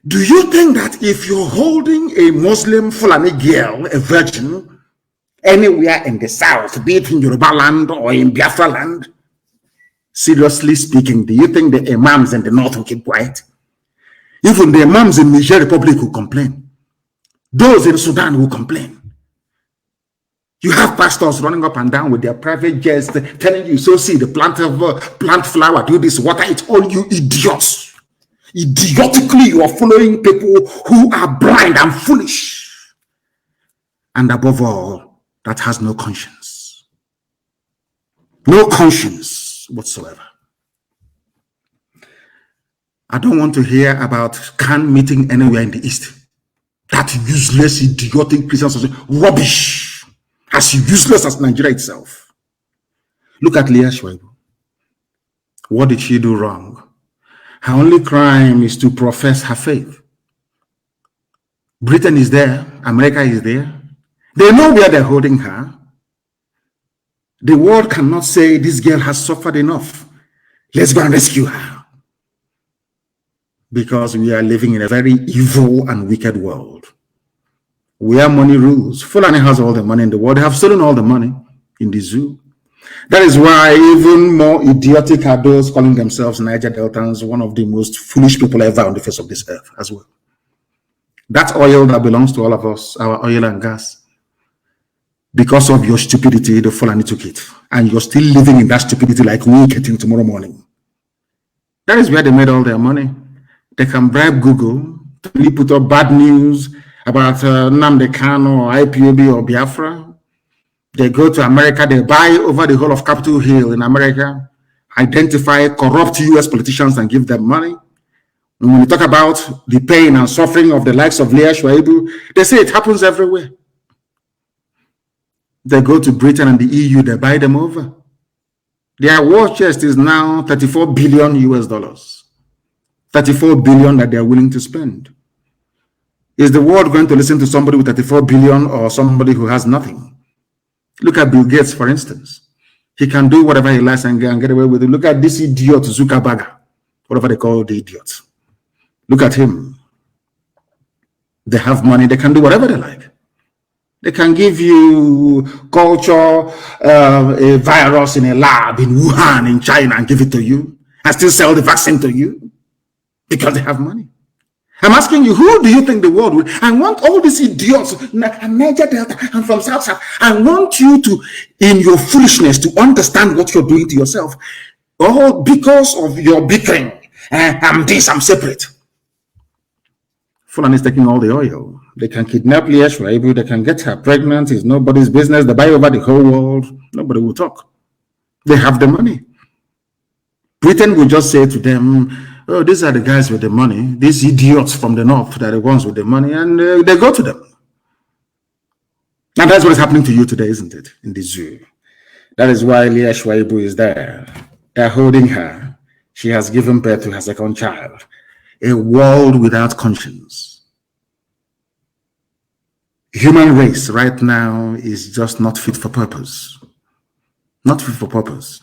Do you think that if you're holding a Muslim Fulani girl, a virgin, anywhere in the South, be it in Yoruba land or in Biafra land, seriously speaking, do you think the imams in the North will keep quiet? Even the imams in Niger Republic will complain. Those in Sudan will complain. You have pastors running up and down with their private jets telling you, so see the plant flower, do this, water it, all you idiots. Idiotically, you are following people who are blind and foolish. And above all, that has no conscience. No conscience whatsoever. I don't want to hear about Khan meeting anywhere in the East. That useless, idiotic Christian society. Rubbish. As useless as Nigeria itself. Look at Leah Shuaibu. What did she do wrong? Her only crime is to profess her faith. Britain is there. America is there. They know where they're holding her. The world cannot say this girl has suffered enough. Let's go and rescue her. Because we are living in a very evil and wicked world. Where money rules. Fulani has all the money in the world. They have stolen all the money in the zoo. That is why even more idiotic are those calling themselves Niger Deltans, one of the most foolish people ever on the face of this earth as well. That oil that belongs to all of us, our oil and gas, because of your stupidity, the Fulani took it. And you're still living in that stupidity like we till tomorrow morning. That is where they made all their money. They can bribe Google to really put up bad news about Nnamdi Kanu or IPOB or Biafra. They go to America, they buy over the whole of Capitol Hill in America, identify corrupt US politicians and give them money. And when we talk about the pain and suffering of the likes of Leah Shuaibu, they say it happens everywhere. They go to Britain and the EU, they buy them over. Their war chest is now 34 billion US dollars. 34 billion that they are willing to spend. Is the world going to listen to somebody with 34 billion or somebody who has nothing? Look at Bill Gates, for instance. He can do whatever he likes and get away with it. Look at this idiot Zuckerberg, whatever they call the idiot. Look at him. They have money. They can do whatever they like. They can give you culture, a virus in a lab in Wuhan, in China, and give it to you, and still sell the vaccine to you because they have money. I'm asking you, who do you think the world will? I want all these idiots, I'm Niger Delta, I'm from South. I want you to, in your foolishness, to understand what you're doing to yourself. All because of your bickering. I'm this, I'm separate. Fulani is taking all the oil. They can kidnap Leah Shwaibu, they can get her pregnant. It's nobody's business. They buy over the whole world. Nobody will talk. They have the money. Britain will just say to them, oh, these are the guys with the money. These idiots from the north, they're the ones with the money, and they go to them. And that's what is happening to you today, isn't it? In the zoo. That is why Leah Shwaibu is there. They're holding her. She has given birth to her second child. A world without conscience. Human race right now is just not fit for purpose. Not fit for purpose.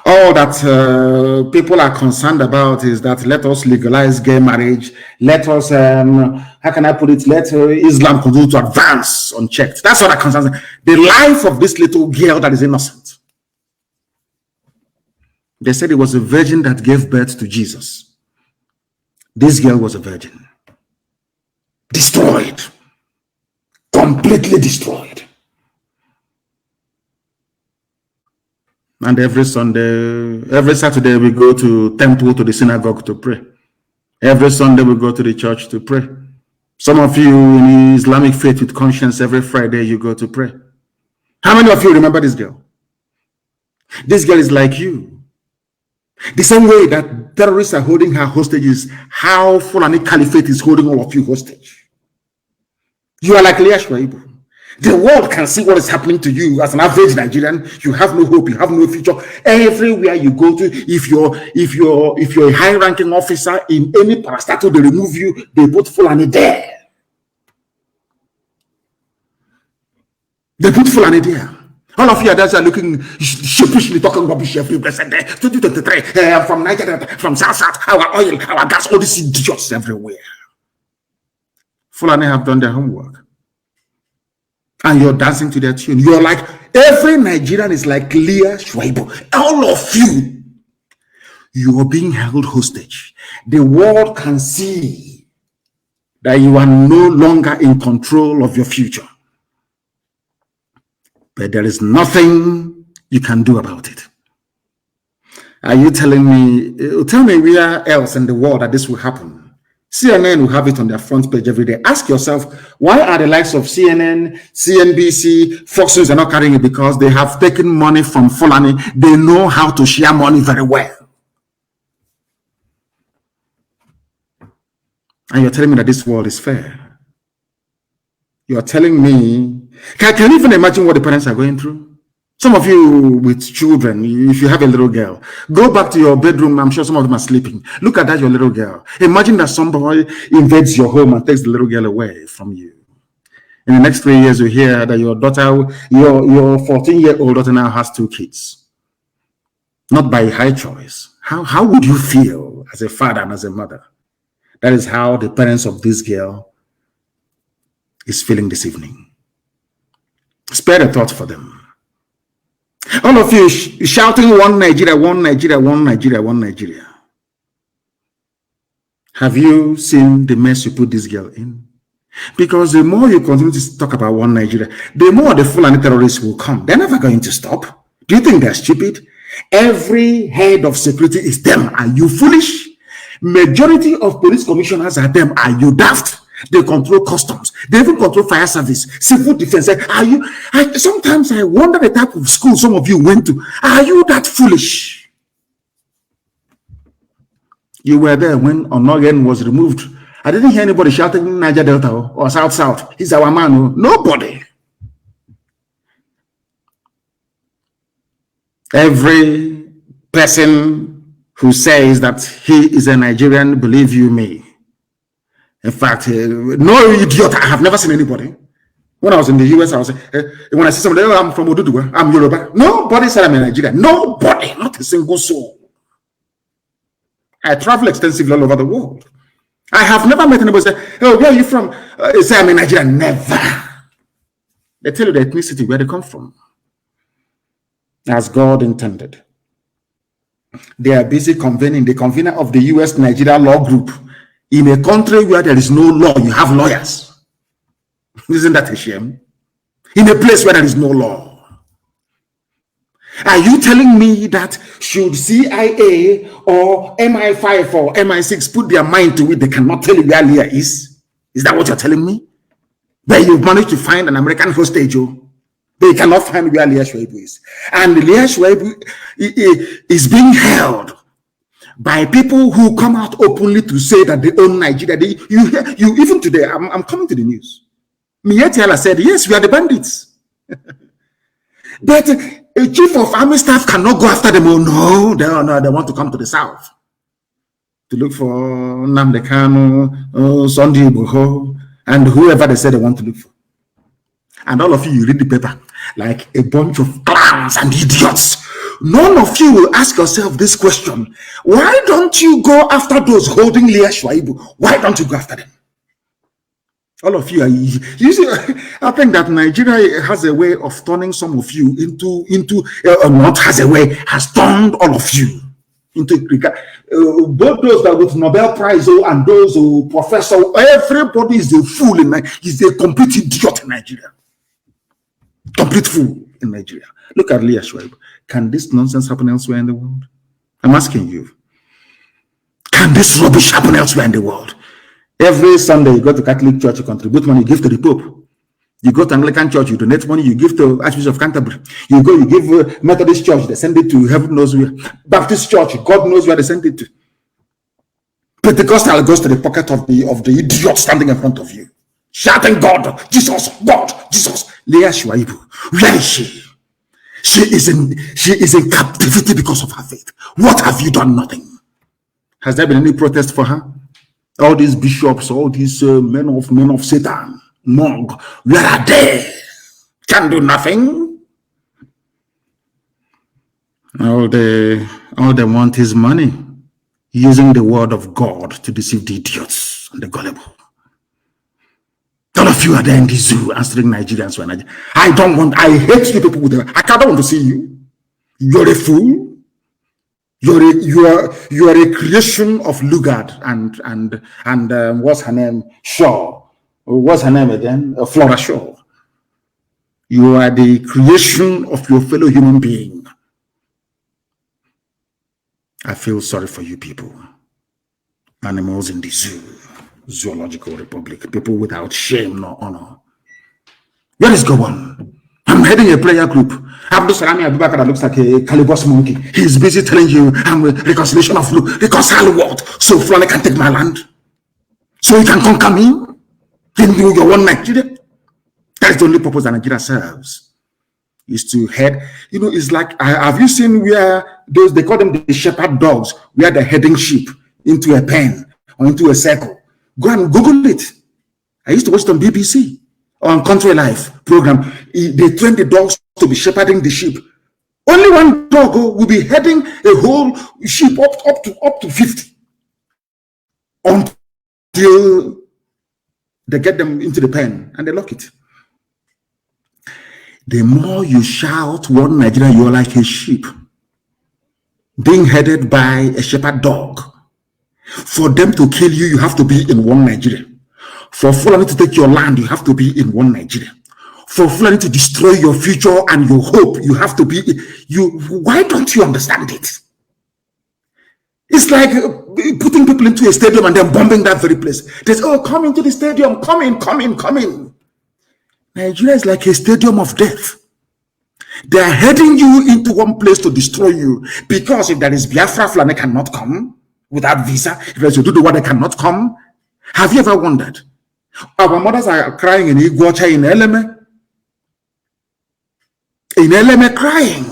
All that people are concerned about is that let us legalize gay marriage. Let us, how can I put it? Let Islam continue to advance unchecked. That's what that concerns me. The life of this little girl that is innocent. They said it was a virgin that gave birth to Jesus. This girl was a virgin. Destroyed. Completely destroyed. And every Sunday, every Saturday, we go to temple, to the synagogue to pray. Every Sunday, we go to the church to pray. Some of you in Islamic faith with conscience, every Friday, you go to pray. How many of you remember this girl? This girl is like you. The same way that terrorists are holding her hostage is how Fulani Caliphate is holding all of you hostage. You are like Leah Shwaibu. The world can see what is happening to you as an average Nigerian. You have no hope. You have no future. Everywhere you go to, if you're a high-ranking officer in any parastatal, they remove you. They put Fulani there. They put Fulani there. All of you are looking sheepishly talking rubbish every blessed day. 2023, from Nigeria, from South, our oil, our gas, all these idiots everywhere. Fulani have done their homework. And you're dancing to their tune. You're like, every Nigerian is like Leah Shwaibu. All of you, you are being held hostage. The world can see that you are no longer in control of your future. But there is nothing you can do about it. Are you telling me, tell me where else in the world that this will happen? CNN will have it on their front page every day. Ask yourself, why are the likes of CNN, CNBC, Fox News are not carrying it? Because they have taken money from Fulani. They know how to share money very well. And you're telling me that this world is fair. You're telling me, can you even imagine what the parents are going through? Some of you with children, if you have a little girl, go back to your bedroom. I'm sure some of them are sleeping. Look at that, your little girl. Imagine that somebody invades your home and takes the little girl away from you. In the next 3 years, you hear that your daughter, your 14-year-old daughter now has 2 kids. Not by high choice. How would you feel as a father and as a mother? That is how the parents of this girl is feeling this evening. Spare a thought for them. All of you shouting one Nigeria, one Nigeria, one Nigeria, one Nigeria. Have you seen the mess you put this girl in? Because the more you continue to talk about one Nigeria, the more the Fulani terrorists will come. They're never going to stop. Do you think they're stupid? Every head of security is them. Are you foolish? Majority of police commissioners are them. Are you daft? They control customs. They even control fire service, civil defense. Sometimes I wonder the type of school some of you went to. Are you that foolish? You were there when Onogen was removed. I didn't hear anybody shouting Niger Delta or South. He's our man. Nobody. Every person who says that he is a Nigerian, believe you me. In fact, no idiot. I have never seen anybody. When I was in the US, I was when I see somebody, oh, I'm from Oduduwa, I'm Yoruba. Nobody said I'm a Nigerian. Nobody, not a single soul. I travel extensively all over the world. I have never met anybody say, oh, where are you from? Say I'm a Nigerian. Never. They tell you the ethnicity, where they come from. As God intended. They are busy convening, the convener of the US Nigeria Law Group. In a country where there is no law, you have lawyers. Isn't that a shame? In a place where there is no law. Are you telling me that should CIA or MI5 or MI6 put their mind to it, they cannot tell you where Leah is? Is that what you're telling me? That you've managed to find an American hostage, they cannot find where Leah Shwaibu is. And Leah Shwaibu is being held by people who come out openly to say that they own Nigeria. You even today, I'm coming to the news. Mietiala said, yes, we are the bandits. But a chief of army staff cannot go after them. Oh, no, they want to come to the south to look for Nnamdi Kanu, Sunday Igboho, and whoever they say they want to look for. And all of you read the paper like a bunch of clowns and idiots. None of you will ask yourself this question. Why don't you go after those holding Leah Shwaibu? Why don't you go after them? All of you are easy. You see, I think that Nigeria has a way of turning some of you has turned all of you into both those that with Nobel Prize and those who professor. Everybody is a fool in Nigeria. Is a complete idiot in Nigeria. Complete fool in Nigeria. Look at Leah Shwaibu. Can this nonsense happen elsewhere in the world? I'm asking you. Can this rubbish happen elsewhere in the world? Every Sunday, you go to Catholic Church, you contribute money, you give to the Pope. You go to Anglican Church, you donate money, you give to Archbishop of Canterbury. You go, you give Methodist Church, they send it to heaven knows where. Baptist Church, God knows where they send it to. Pentecostal goes to the pocket of the idiot standing in front of you, shouting, God, Jesus, God, Jesus. Leah Shwaibu, where is she? She is in captivity because of her faith. What have you done? Nothing. Has there been any protest for her? All these bishops, all these men of Satan, Mog, where are they? Can do nothing. All they want is money, using the word of God to deceive the idiots and the gullible. All of you are there in the zoo answering Nigerians. I hate you people with them. I don't want to see you. You're a fool. You are a creation of Lugard and what's her name? Shaw. What's her name again? Flora Shaw. You are the creation of your fellow human being. I feel sorry for you people. Animals in the zoo. Zoological Republic. People without shame nor honor. Where is Gowon? I'm heading a prayer group. Abdul Salami Abubakar that looks like a Calibos monkey. He's busy telling you I'm a reconciliation of reconcile what? So Fulani can take my land? So he can conquer me? Then you one Nigeria? That's the only purpose that Nigeria serves. Is to head. It's like, have you seen where they call them the shepherd dogs, where they're heading sheep into a pen or into a circle? Go and Google it. I used to watch it on BBC. On Country Life program, they train the dogs to be shepherding the sheep. Only one dog will be heading a whole sheep up to 50 until they get them into the pen and they lock it. The more you shout one Nigeria, you're like a sheep being headed by a shepherd dog. For them to kill you, you have to be in one Nigeria. For Fulani to take your land, you have to be in one Nigeria. For Fulani to destroy your future and your hope, you have to be why don't you understand it? It's like putting people into a stadium and then bombing that very place. They say, oh, come into the stadium, come in. Nigeria is like a stadium of death. They are heading you into one place to destroy you, because if there is Biafra, Fulani cannot come without visa. If there's Oduduwa, they cannot come. Have you ever wondered? Our mothers are crying in Iguacha, in Eleme crying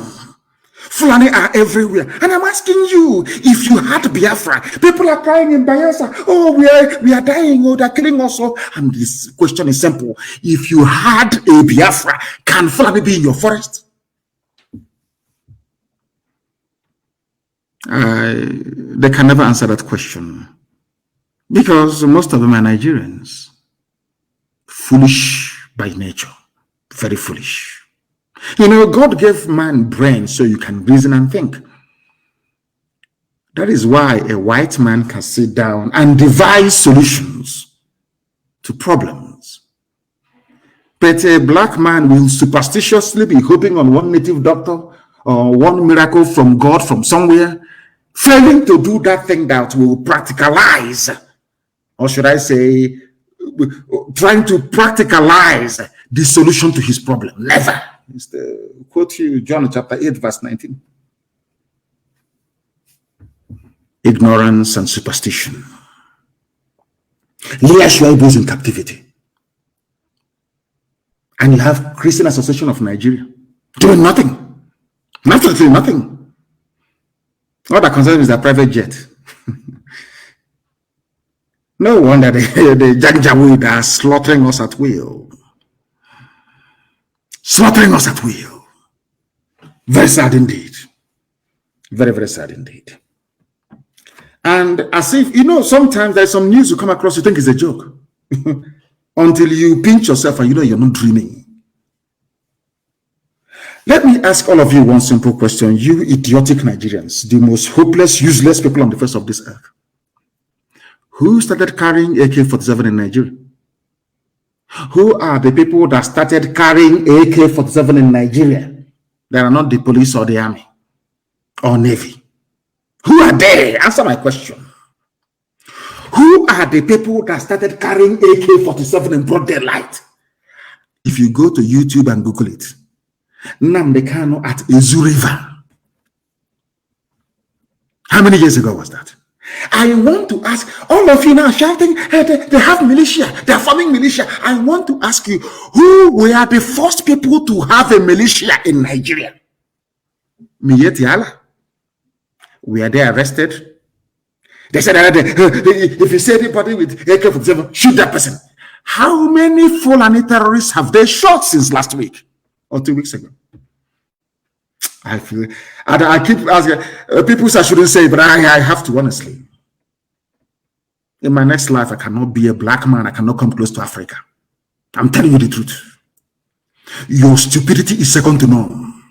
Fulani are everywhere. And I'm asking you, if you had Biafra, people are crying in Bayelsa, oh, we are dying, oh, they're killing us. And this question is simple. If you had a Biafra, can Fulani be in your forest? They can never answer that question. Because most of them are Nigerians. Foolish by nature. Very foolish. You know, God gave man brain so you can reason and think. That is why a white man can sit down and devise solutions to problems. But a black man will superstitiously be hoping on one native doctor or one miracle from God from somewhere, failing to do that thing that will practicalize, or should I say, trying to practicalize the solution to his problem. Never. It's the quote you, John chapter 8, verse 19. Ignorance and superstition. Leah Shuaibu is in captivity. And you have Christian Association of Nigeria doing nothing. Absolutely nothing. All that concerns is their private jet. No wonder the Janjaweed are slaughtering us at will. Slaughtering us at will. Very sad indeed. Very, very sad indeed. And as if, you know, sometimes there's some news you come across, you think it's a joke. Until you pinch yourself and you know you're not dreaming. Let me ask all of you one simple question. You idiotic Nigerians, the most hopeless, useless people on the face of this earth. Who started carrying AK-47 in Nigeria? Who are the people that started carrying AK-47 in Nigeria? They are not the police or the army or navy. Who are they? Answer my question. Who are the people that started carrying AK-47 in broad daylight? If you go to YouTube and Google it, Nnamdi Kanu at Ezu River. How many years ago was that? I want to ask all of you now shouting, hey, they have militia, they are forming militia. I want to ask you, who were the first people to have a militia in Nigeria? Miyetti Allah. Were they arrested? They said, if you see anybody with AK-47, shoot that person. How many Fulani terrorists have they shot since last week or 2 weeks ago? I feel, I keep asking, people say I shouldn't say, but I have to, honestly. In my next life, I cannot be a black man. I cannot come close to Africa. I'm telling you the truth. Your stupidity is second to none.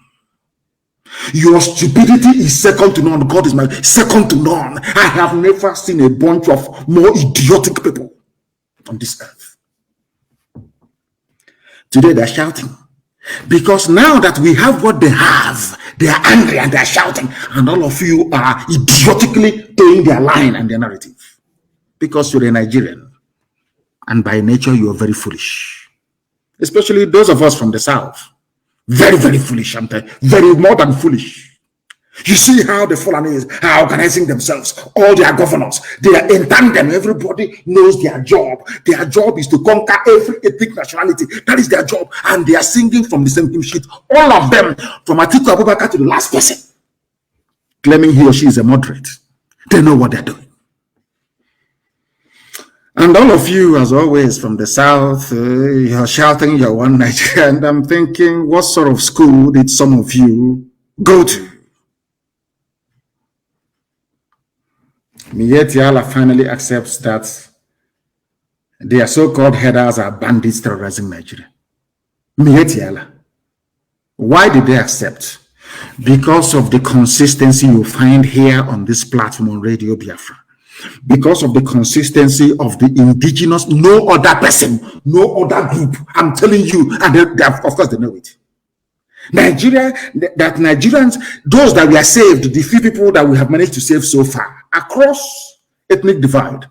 Your stupidity is second to none. God is my second to none. I have never seen a bunch of more idiotic people on this earth. Today they're shouting. Because now that we have what they have, they are angry and they are shouting. And all of you are idiotically towing their line and their narrative. Because you're a Nigerian. And by nature, you are very foolish. Especially those of us from the South. Very, very foolish. I'm telling you. Very more than foolish. You see how the Fulanis are organizing themselves. All their governors. They are in tandem. Everybody knows their job. Their job is to conquer every ethnic nationality. That is their job. And they are singing from the same hymn sheet. All of them. From Atiku Abubakar to the last person. Claiming he or she is a moderate. They know what they're doing. And all of you, as always, from the South, you're shouting, you're one Nigeria. And I'm thinking, what sort of school did some of you go to? Miyetti Allah finally accepts that their so-called headers are bandits terrorizing Nigeria. Miyetti Allah. Why did they accept? Because of the consistency you find here on this platform on Radio Biafra. Because of the consistency of the indigenous, no other person, no other group. I'm telling you, and they, of course they know it. Nigeria, that Nigerians, those that we are saved, the few people that we have managed to save so far, across ethnic divide,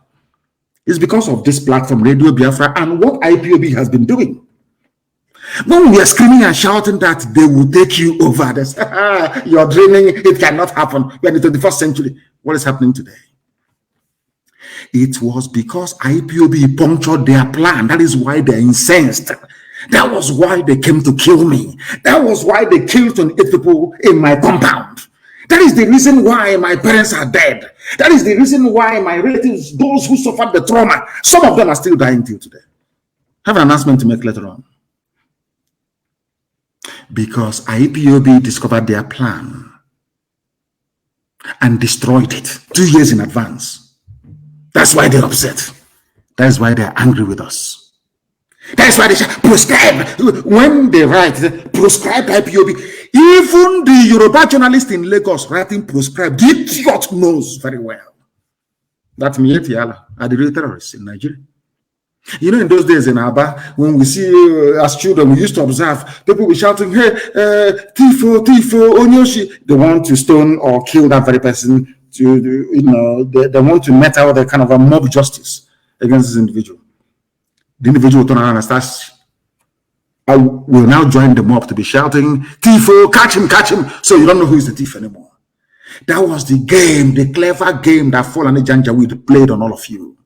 is because of this platform, Radio Biafra, and what IPOB has been doing. When we are screaming and shouting that they will take you over, this, you're dreaming, it cannot happen. We're in the 21st century. What is happening today? It was because IPOB punctured their plan. That is why they're incensed. That was why they came to kill me. That was why they killed 28 people in my compound. That is the reason why my parents are dead. That is the reason why my relatives, those who suffered the trauma, some of them are still dying till today. I have an announcement to make later on. Because IPOB discovered their plan and destroyed it 2 years in advance. That's why they're upset. That's why they're angry with us. That's why they say proscribe. When they write proscribed IPOB, even the Yoruba journalist in Lagos writing proscribed, the idiot knows very well that Miyetti Allah are the real terrorists in Nigeria. You know, in those days in Aba, when we see as children, we used to observe people be shouting, "Hey, Tifo, Tifo, Onyoshi!" They want to stone or kill that very person. They want to met out the kind of a mob justice against this individual. The individual will turn around and starts. I will now join the mob to be shouting, "Tifo, catch him, catch him!" So you don't know who is the thief anymore. That was the game, the clever game that Fulani Janjaweed played on all of you.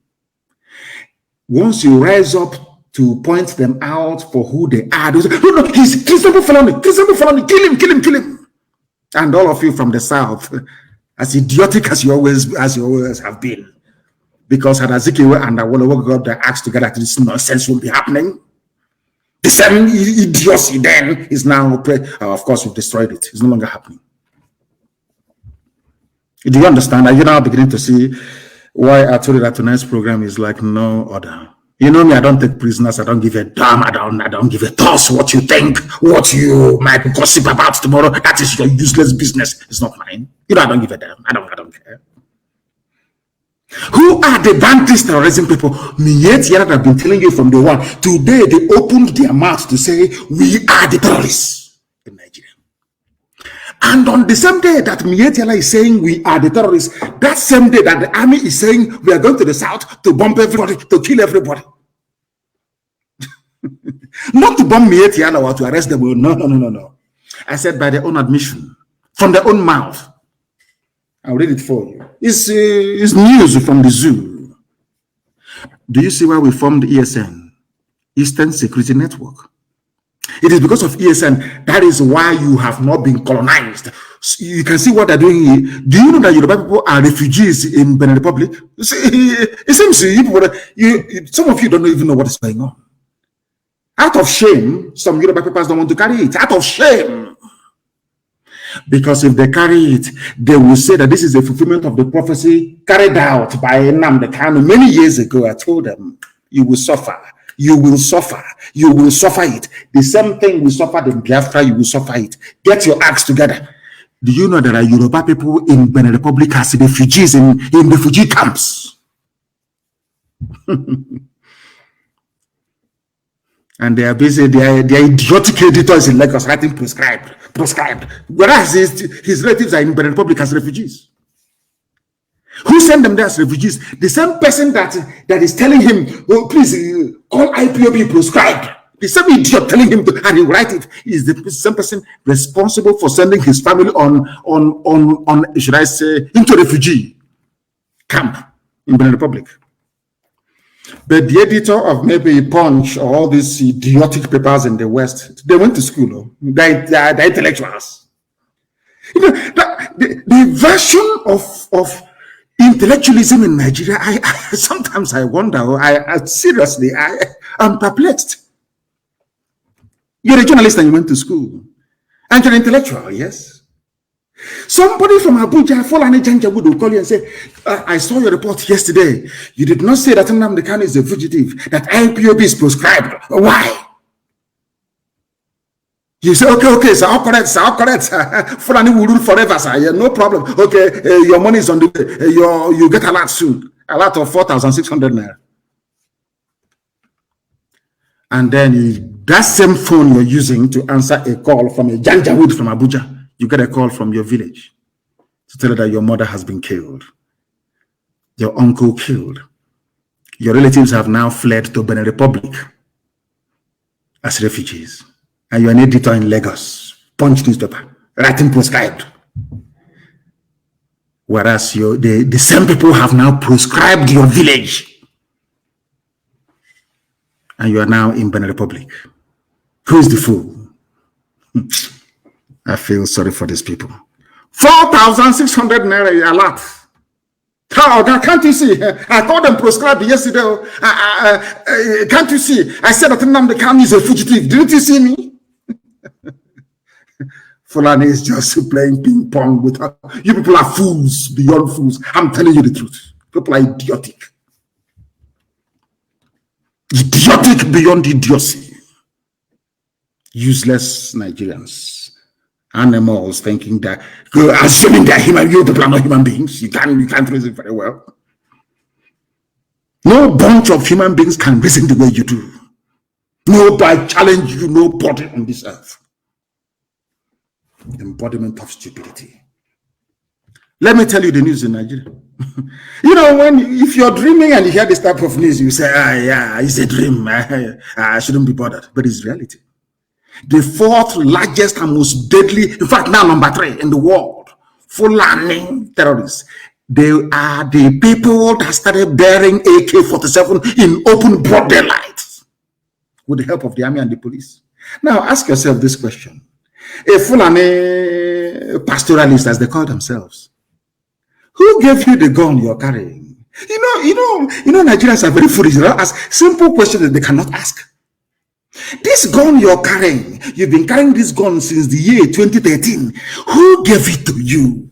Once you rise up to point them out for who they are, they say, no, he's Christopher Fulani, kill him. And all of you from the south, as idiotic as you always have been, because had Azikiwe and Awolowo got their acts together, this nonsense won't be happening. The same idiocy then is now, of course, we've destroyed it. It's no longer happening. Do you understand? Are you now beginning to see why I told you that tonight's program is like no other? You know me, I don't take prisoners. I don't give a damn. I don't give a toss what you think, what you might gossip about tomorrow. That is your useless business. It's not mine. You know, I don't give a damn. I don't care. Who are the bandits, terrorism people? Miyetti that I've been telling you from day one. Today they opened their mouth to say we are the terrorists in Nigeria. And on the same day that Miyetti is saying we are the terrorists, that same day that the army is saying we are going to the south to bomb everybody, to kill everybody. Not to bomb Miyetti or to arrest them. No. I said by their own admission, from their own mouth. I'll read it for you. It's news from the zoo. Do you see why we formed ESN? Eastern Security Network. It is because of ESN. That is why you have not been colonized. So you can see what they're doing here. Do you know that Yoruba people are refugees in Benin Republic? It seems some of you don't even know what is going on. Out of shame, some Yoruba people don't want to carry it. Out of shame. Because if they carry it, they will say that this is a fulfillment of the prophecy carried out by Nnamdi Kanu many years ago. I told them, you will suffer. You will suffer. You will suffer it. The same thing we suffered in Biafra, you will suffer it. Get your acts together. Do you know there are Yoruba people in Benin Republic as refugees in refugee camps? And they are busy, they are idiotic editors in Lagos writing proscribed. Whereas his relatives are in Benin Republic as refugees. Who sent them there as refugees? The same person that is telling him, oh, please call IPOB proscribed. The same idiot telling him to, and he write it, is the same person responsible for sending his family on should I say, into refugee camp in Benin Republic. But the editor of maybe Punch or all these idiotic papers in the West, they went to school. They're intellectuals. You know, the version of intellectualism in Nigeria, sometimes I wonder, seriously, I'm perplexed. You're a journalist and you went to school. And you're an intellectual, yes? Somebody from Abuja, Fulani Janjaweed will call you and say, I saw your report yesterday. You did not say that Nnamdi Kanu is a fugitive, that IPOB is proscribed. Why? You say, okay, sir, all correct, sir. Fulani will rule forever, sir. Yeah, no problem. Okay, your money is on the way. You get a lot soon. A lot of 4,600 naira. And then that same phone you're using to answer a call from a Janjaweed from Abuja, you get a call from your village to tell you that your mother has been killed, your uncle killed. Your relatives have now fled to Benin Republic as refugees. And you're an editor in Lagos, Punch newspaper, writing proscribed. Whereas the same people have now proscribed your village. And you are now in Benin Republic. Who is the fool? I feel sorry for these people. 4,600 naira is a lot. How can't you see? I called them proscribed yesterday. Can't you see? I said that Nnamdi Kanu is a fugitive. Didn't you see me? Fulani is just playing ping pong with her. You people are fools beyond fools. I'm telling you the truth. People are idiotic. Idiotic beyond idiocy. Useless Nigerians. Animals thinking that, assuming they're human, you people are not human beings. You can't reason very well. No bunch of human beings can reason the way you do. Nobody challenge you, nobody on this earth. Embodiment of stupidity. Let me tell you the news in Nigeria. If you're dreaming and you hear this type of news, you say, yeah, it's a dream. I shouldn't be bothered. But it's reality. The fourth largest and most deadly, in fact, now number 3 in the world, Fulani terrorists. They are the people that started bearing AK-47 in open broad daylight with the help of the army and the police. Now, ask yourself this question. A Fulani pastoralist, as they call themselves, who gave you the gun you're carrying? Nigerians are very foolish. They ask simple questions that they cannot ask. This gun you're carrying, you've been carrying this gun since the year 2013. Who gave it to you?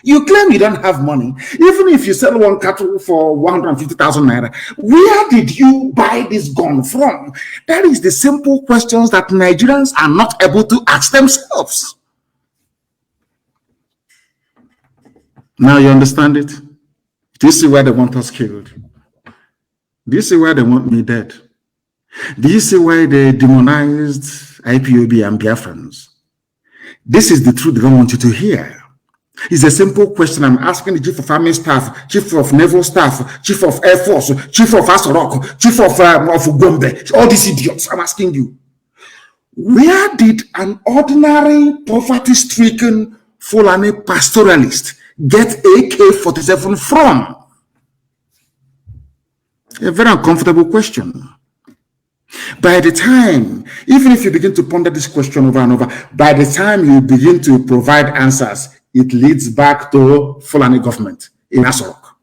You claim you don't have money. Even if you sell one cattle for 150,000 naira, where did you buy this gun from? That is the simple questions that Nigerians are not able to ask themselves. Now you understand it? Do you see why they want us killed? Do you see why they want me dead? Do you see why they demonized IPOB and Biafrans? This is the truth they don't want you to hear. It's a simple question I'm asking the Chief of Army Staff, Chief of Naval Staff, Chief of Air Force, Chief of Asorok, Chief of Gombe, all these idiots. I'm asking you, where did an ordinary poverty-stricken Fulani pastoralist get AK-47 from? A very uncomfortable question. By the time, even if you begin to ponder this question over and over, by the time you begin to provide answers, it leads back to Fulani government in Asorok.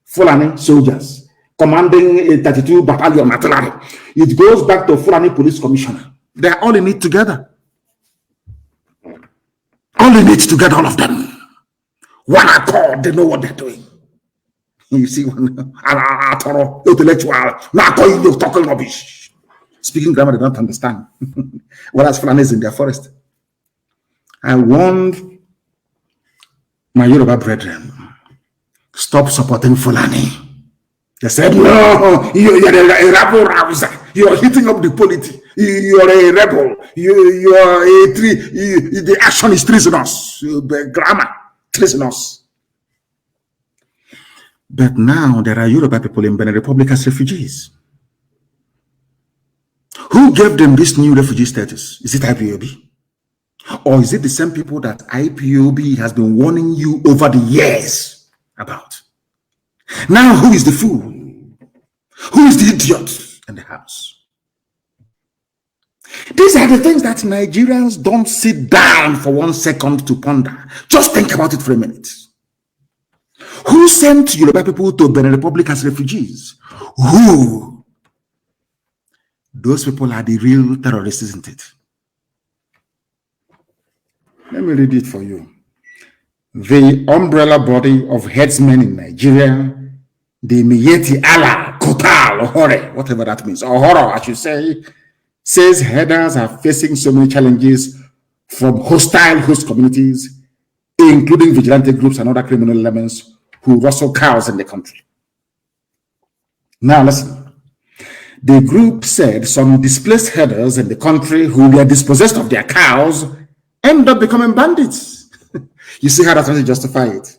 Fulani soldiers commanding a 32 battalion artillery. It goes back to Fulani police commissioner. They are all in it together. All in it together, all of them. One accord, they know what they're doing. You see, one intellectual, now talking rubbish. Speaking grammar, they don't understand. Whereas Fulani is in their forest. I warned my Yoruba brethren, stop supporting Fulani. They said, no, you're a rebel rouser. You're hitting up the polity. You're a rebel. You're a the action is treasonous. The grammar, treasonous. But now there are Yoruba people in Benin Republic as refugees. Who gave them this new refugee status? Is it IPOB? Or is it the same people that IPOB has been warning you over the years about? Now, who is the fool? Who is the idiot in the house? These are the things that Nigerians don't sit down for 1 second to ponder. Just think about it for a minute. Who sent Yoruba people to Benin Republic as refugees? Who? Those people are the real terrorists, isn't it? Let me read it for you. The umbrella body of headsmen in Nigeria, the Miyetti Allah, Kotal, Hore, whatever that means, or horror, I should say, says headers are facing so many challenges from hostile host communities, including vigilante groups and other criminal elements who rustle cows in the country. Now listen. The group said some displaced herders in the country who were dispossessed of their cows end up becoming bandits. You see how they're trying to justify it?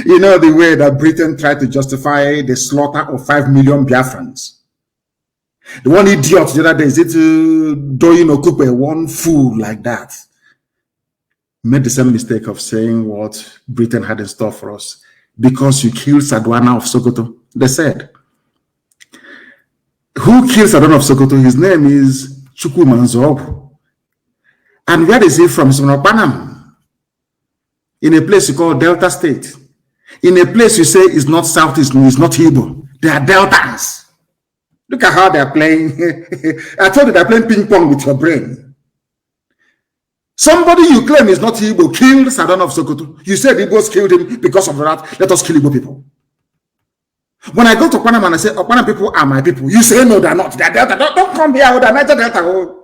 You know the way that Britain tried to justify the slaughter of 5 million Biafrans. The one idiot the other day, is it Doyin Okupe, one fool like that, made the same mistake of saying what Britain had in store for us. Because you killed Sadwana of Sokoto, they said. Who killed Sadwana of Sokoto? His name is Chukwumanzogu. And where is he from? He's from Opanam, in a place you call Delta State. In a place you say is not Southeast, it's not Igbo. They are Deltans. Look at how they're playing. I told you they're playing ping pong with your brain. Somebody you claim is not Igbo killed Saddam of Sokoto. You said Igbos killed him because of that. Let us kill Igbo people. When I go to Opanam and I say, Opanam people are my people, you say, no, they're not. They're Delta. Don't come here with a Niger Delta.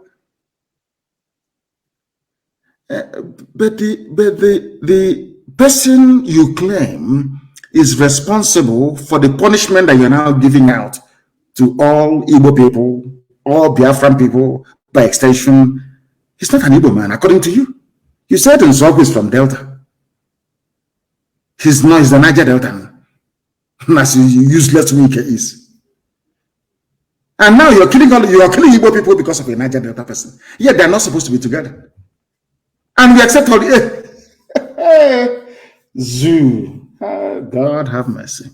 But the person you claim is responsible for the punishment that you're now giving out to all Igbo people, all Biafran people, by extension, he's not an Igbo man, according to you. You said Nzogu is from Delta. He's not, he's the Niger Delta. As useless weak is. And now you're killing Igbo people because of a Niger Delta person. Yet they're not supposed to be together. And we accept all the zoo. God have mercy.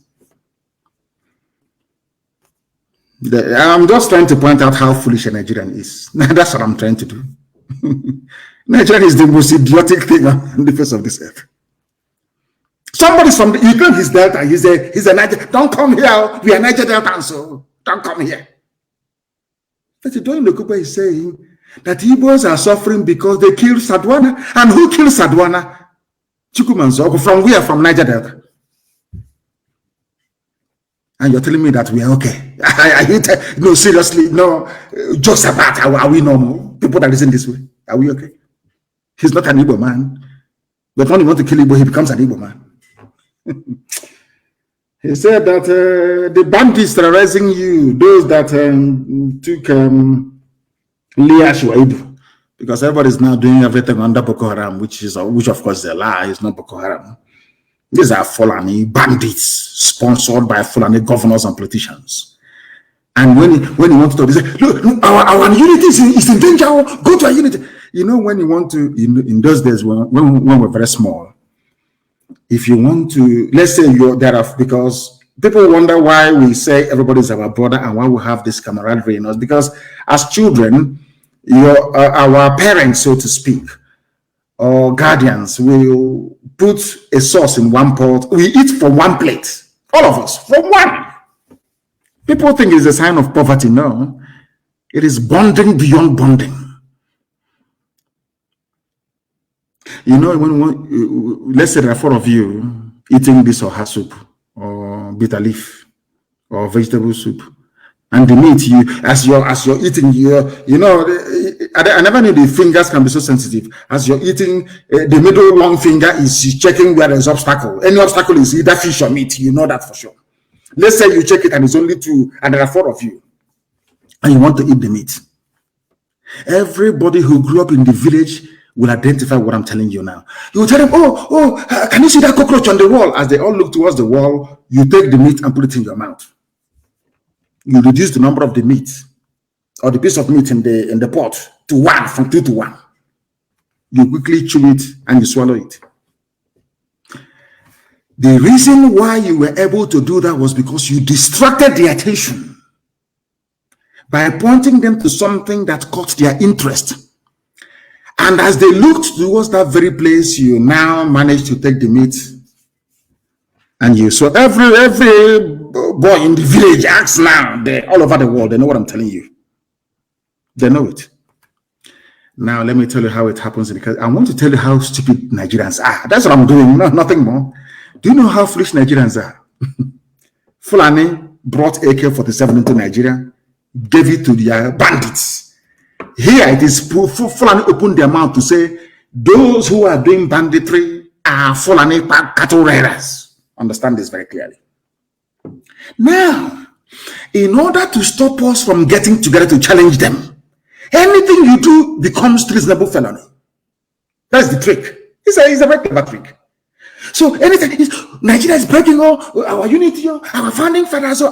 I'm just trying to point out how foolish a Nigerian is. That's what I'm trying to do. Nigeria is the most idiotic thing on the face of this earth. Somebody's from you claim he's Delta, he's a Niger. Don't come here. We are Niger Delta, so don't come here. But Idoyin Lokuba is saying that Igbos are suffering because they killed Sadwana. And who killed Sadwana? Chukwumanzogu. From where? From Niger Delta. And you're telling me that we are okay. No, seriously, no. Jokes about, are we normal? People that listen this way, are we okay? He's not an Igbo man. But when you want to kill Igbo, he becomes an Igbo man. He said that the bandits terrorizing you, those that took Leah Shuaibu, because everybody's now doing everything under Boko Haram, which of course is a lie. It's not Boko Haram. These are Fulani bandits sponsored by Fulani governors and politicians. And when you want to talk, they say, look, our unity is in danger. Go to our unity. You know, when you want to, in those days when we're very small, if you want to, let's say you're there, because people wonder why we say everybody's our brother and why we have this camaraderie in us. Because as children, our parents, so to speak, or guardians will put a sauce in one pot. We eat from one plate, all of us, from one. People think it's a sign of poverty. No, it is bonding beyond bonding. You know, when let's say there are 4 of you eating this or her soup, or bitter leaf, or vegetable soup, and the meat, as you're eating, you know, I never knew the fingers can be so sensitive. As you're eating, the middle long finger is checking where there's obstacle. Any obstacle is either fish or meat. You know that for sure. Let's say you check it and it's only 2, and there are 4 of you, and you want to eat the meat. Everybody who grew up in the village will identify what I'm telling you now. You will tell them, oh, can you see that cockroach on the wall? As they all look towards the wall, you take the meat and put it in your mouth. You reduce the number of the meat or the piece of meat in the pot to 1, from 2 to 1. You quickly chew it and you swallow it. The reason why you were able to do that was because you distracted the attention by pointing them to something that caught their interest. And as they looked towards that very place, you now managed to take the meat and you saw every boy in the village acts now. All over the world, they know what I'm telling you. They know it. Now, let me tell you how it happens. Because I want to tell you how stupid Nigerians are. That's what I'm doing, nothing more. Do you know how foolish Nigerians are? Fulani brought AK-47 into Nigeria, gave it to their bandits. Here it is, Fulani opened their mouth to say, those who are doing banditry are Fulani cattle raiders. Understand this very clearly. Now, in order to stop us from getting together to challenge them, anything you do becomes treasonable felony. That's the trick. It's a very clever trick. So anything Nigeria is breaking our unity, our founding fathers,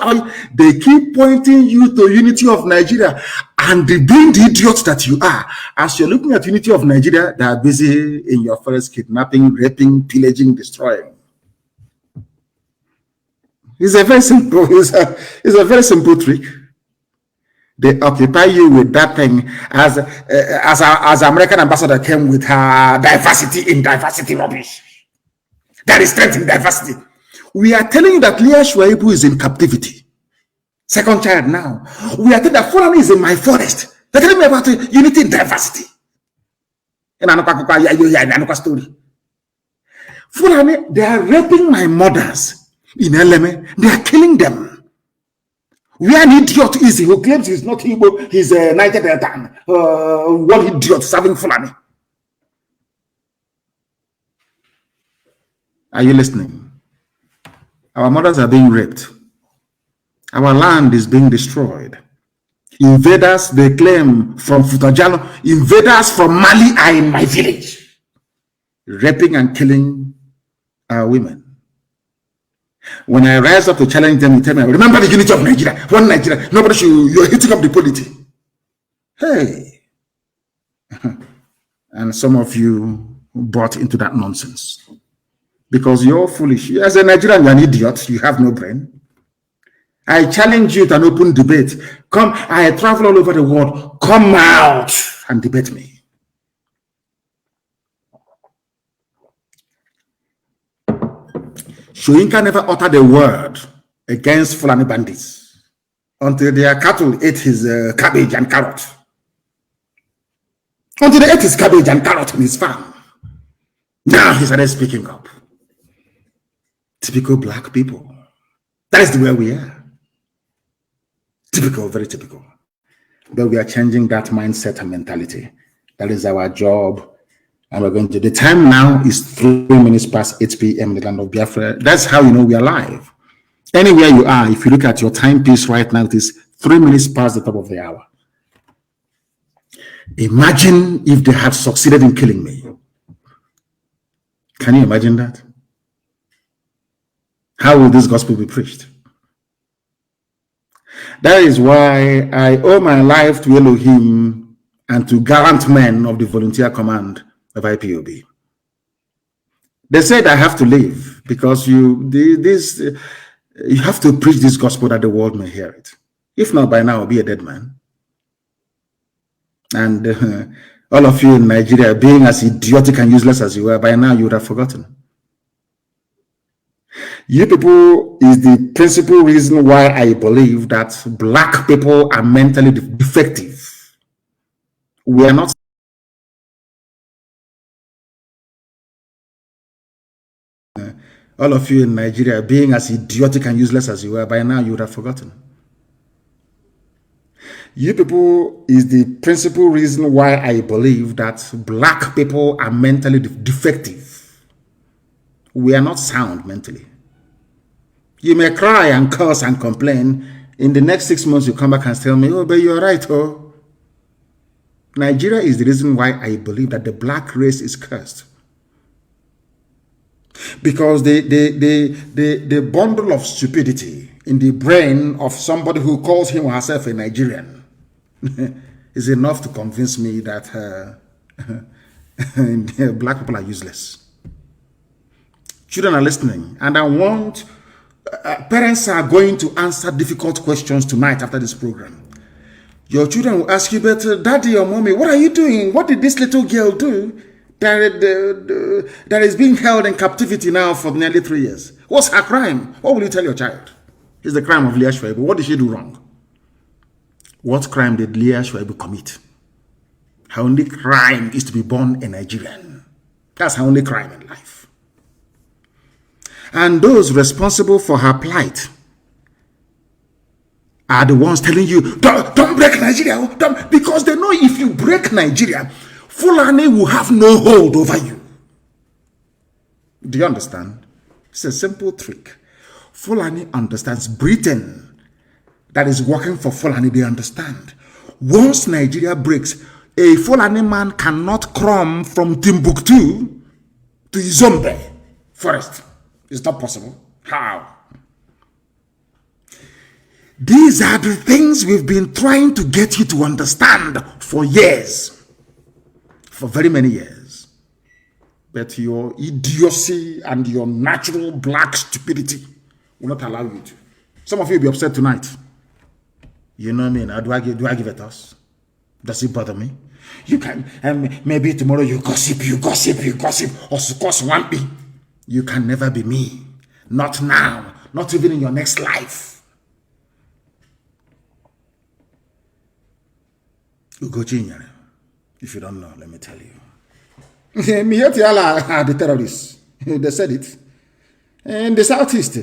they keep pointing you to unity of Nigeria, and being the idiot that you are, as you're looking at unity of Nigeria, they are busy in your forest kidnapping, raping, pillaging, destroying. It's a very simple trick. They occupy you with that thing as American ambassador came with her diversity in diversity rubbish. There is strength in diversity. We are telling you that Leah Shuaibu is in captivity. Second child now. We are telling that Fulani is in my forest. They're telling me about unity in diversity. In another story. Fulani, they are raping my mothers in Eleme. They are killing them. We are an idiot is he who claims he's not Igbo, he's a Niger Delta. One idiot serving Fulani. Are you listening? Our mothers are being raped. Our land is being destroyed. Invaders, they claim from Futajano, invaders from Mali are in my village, raping and killing our women. When I rise up to challenge them, you tell me, remember the unity of Nigeria, one Nigeria, nobody should, you're hitting up the polity. Hey. And some of you bought into that nonsense. Because you're foolish. As a Nigerian, you're an idiot. You have no brain. I challenge you to an open debate. Come, I travel all over the world. Come out and debate me. Shoyinka never uttered a word against Fulani bandits until their cattle ate his cabbage and carrot. Until they ate his cabbage and carrot in his farm. Now he started speaking up. Typical black people. That is the way we are. Typical, very typical. But we are changing that mindset and mentality. That is our job. And we're going to, the time now is 3 minutes past 8 p.m. in the land of Biafra. That's how you know we are live. Anywhere you are, if you look at your timepiece right now, it is 3 minutes past the top of the hour. Imagine if they had succeeded in killing me. Can you imagine that? How will this gospel be preached? That is why I owe my life to Elohim and to gallant men of the volunteer command of IPOB. They said I have to leave because you have to preach this gospel that the world may hear it. If not, by now I'll be a dead man. And all of you in Nigeria, being as idiotic and useless as you are, by now you would have forgotten. You people is the principal reason why I believe that black people are mentally defective. We are not. All of you in Nigeria, being as idiotic and useless as you are, by now you would have forgotten. You people is the principal reason why I believe that black people are mentally defective. We are not sound mentally. You may cry and curse and complain. In the next 6 months, you come back and tell me, oh, but you're right, oh. Nigeria is the reason why I believe that the black race is cursed. Because the bundle of stupidity in the brain of somebody who calls him or herself a Nigerian is enough to convince me that black people are useless. Children are listening, and I want parents are going to answer difficult questions tonight after this program. Your children will ask you, but daddy or mommy, what are you doing? What did this little girl do that is being held in captivity now for nearly 3 years? What's her crime? What will you tell your child? It's the crime of Leah Shuaibu. What did she do wrong? What crime did Leah Shuaibu commit? Her only crime is to be born a Nigerian. That's her only crime in life. And those responsible for her plight are the ones telling you, don't break Nigeria, because they know if you break Nigeria, Fulani will have no hold over you. Do you understand? It's a simple trick. Fulani understands. Britain, that is working for Fulani, they understand. Once Nigeria breaks, a Fulani man cannot come from Timbuktu to Izombe forest. It's not possible. How? These are the things we've been trying to get you to understand for years. For very many years. But your idiocy and your natural black stupidity will not allow you to. Some of you will be upset tonight. You know me now. Do I give a toss? Does it bother me? You can, maybe tomorrow you gossip, or cause one be. You can never be me. Not now. Not even in your next life. Ugochinyere. If you don't know, let me tell you. Mietiala are the terrorists. They said it. In the southeast,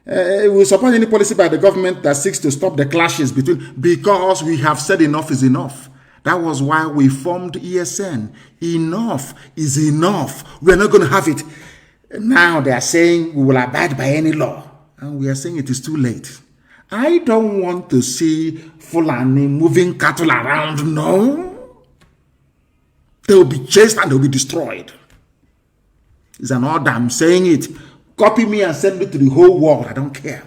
we support any policy by the government that seeks to stop the clashes because we have said enough is enough. That was why we formed ESN. Enough is enough. We're not going to have it. Now they are saying we will abide by any law. And we are saying it is too late. I don't want to see Fulani moving cattle around. No. They will be chased and they will be destroyed. It's an order. I'm saying it. Copy me and send it to the whole world. I don't care.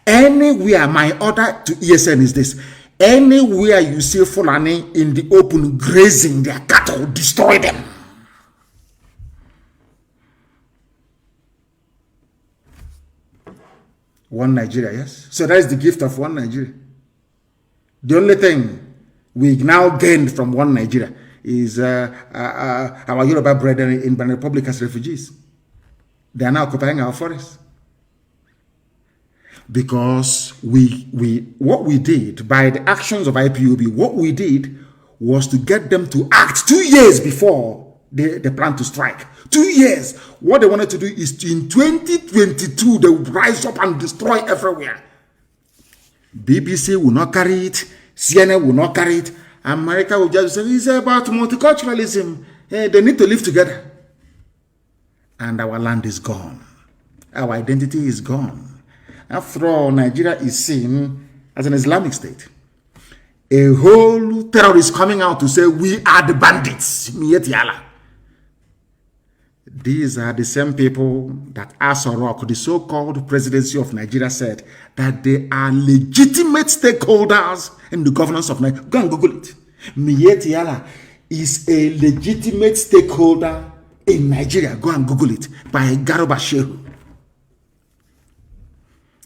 Anywhere, my order to ESN is this. Anywhere you see Fulani in the open grazing their cattle, destroy them. One Nigeria, yes? So that is the gift of one Nigeria. The only thing we now gained from one Nigeria is our Yoruba brethren in Benin Republic as refugees. They are now occupying our forests. Because what we did by the actions of IPOB, what we did was to get them to act 2 years before they plan to strike. 2 years. What they wanted to do is in 2022, they will rise up and destroy everywhere. BBC will not carry it. CNN will not carry it. America will just say, it's about multiculturalism. They need to live together. And our land is gone. Our identity is gone. After all, Nigeria is seen as an Islamic state. A whole terrorist coming out to say, we are the bandits. These are the same people that Asorok, the so-called presidency of Nigeria, said that they are legitimate stakeholders in the governance of Nigeria. Go and Google it. Mietiala is a legitimate stakeholder in Nigeria. Go and Google it. By Garuba Shehu.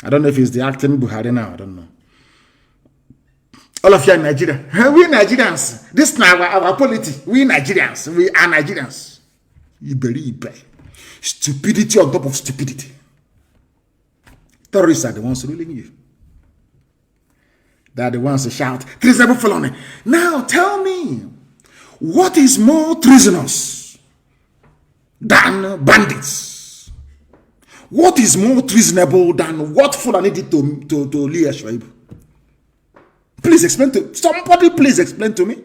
I don't know if it's the acting Buhari now. I don't know. All of you in Nigeria. We Nigerians. This is our polity. We Nigerians. We are Nigerians. Stupidity on top of stupidity. Terrorists are the ones ruling you. They are the ones who shout, treasonable felony. Now tell me, what is more treasonous than bandits? What is more treasonable than what Fulani did to Leah Shoaib? Please explain to somebody. Please explain to me.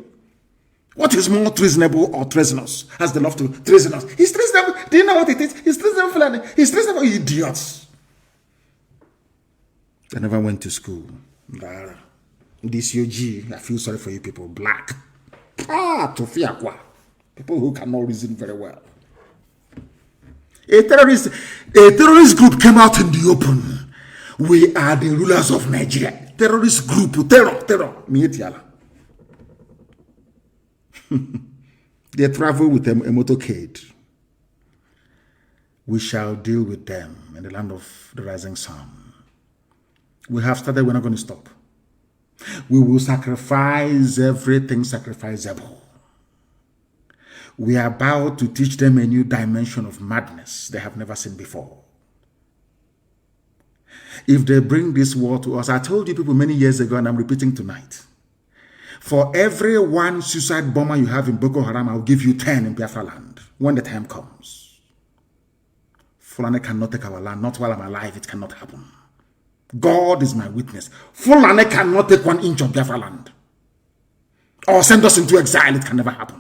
What is more treasonable or treasonous? Has the love to treasonous? He's treasonable. Do you know what it is? He's treasonable, Fulani. He's treasonable, idiots. I never went to school. This UG, I feel sorry for you people. Black. Tofiakwa. People who cannot reason very well. A terrorist group came out in the open. We are the rulers of Nigeria. Terrorist group, terror. Mietiala. They travel with a motorcade. We shall deal with them in the land of the rising sun. We have started, we're not going to stop. We will sacrifice everything sacrificable. We are about to teach them a new dimension of madness they have never seen before. If they bring this war to us, I told you people many years ago, and I'm repeating tonight, for every one suicide bomber you have in Boko Haram, I'll give you 10 in Biafra land when the time comes. Fulani cannot take our land, not while I'm alive, it cannot happen. God is my witness. Fulani cannot take 1 inch of Biafra land. Or send us into exile, it can never happen.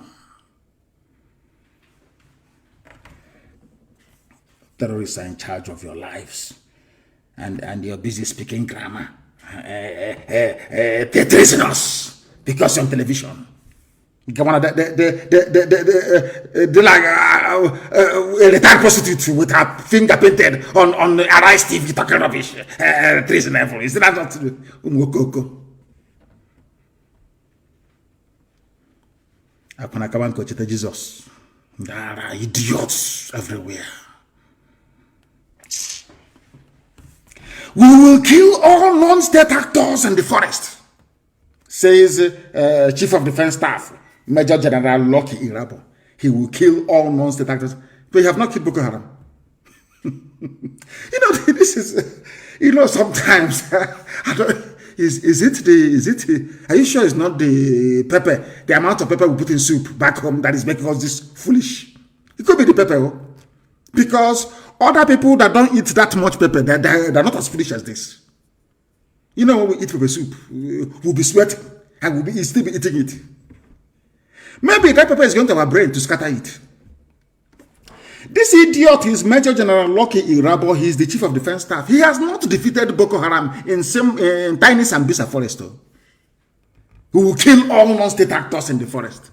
Terrorists are in charge of your lives. And you're busy speaking grammar. They're treasonous. Because you're on television. They're like a retired prostitute with her finger painted on Arise TV talking rubbish. Treasonable. Is that not true? Apanakaman Kochita Jesus. There are idiots everywhere. We will kill all non-state actors in the forest. says Chief of Defense Staff, Major General Lucky Irabo, he will kill all non-state actors. But you have not killed Boko Haram. This is, sometimes, I don't, is it, are you sure it's not the pepper, the amount of pepper we put in soup back home that is making us this foolish? It could be the pepper, because other people that don't eat that much pepper, they're not as foolish as this. When we eat pepper soup, we'll be sweating and we'll still be eating it. Maybe that pepper is going to our brain to scatter it. This idiot is Major General Lucky Irabo. He is the Chief of Defense Staff. He has not defeated Boko Haram in tiny Sambisa forest, who will kill all non-state actors in the forest.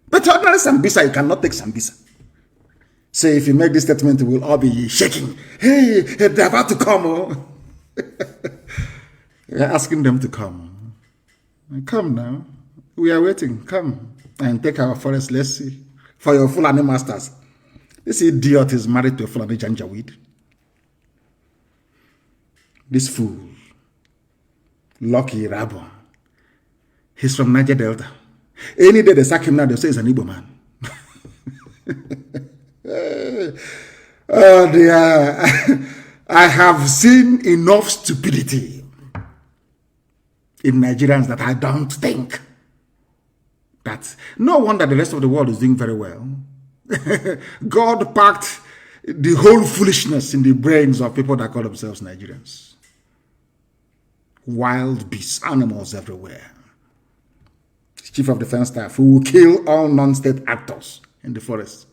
But ordinary Sambisa, you cannot take Sambisa. So if you make this statement, we will all be shaking. Hey, they're about to come. We're asking them to come. Come now. We are waiting. Come and take our forest. Let's see. For your Fulani masters. This idiot is married to a Fulani Janjaweed. This fool, Lucky Irabo, he's from Niger Delta. Any day they sack him now, they'll say he's an Igbo man. Oh dear. I have seen enough stupidity in Nigerians that I don't think that, no wonder the rest of the world is doing very well. God packed the whole foolishness in the brains of people that call themselves Nigerians. Wild beasts, animals everywhere. Chief of Defense Staff who will kill all non-state actors in the forest.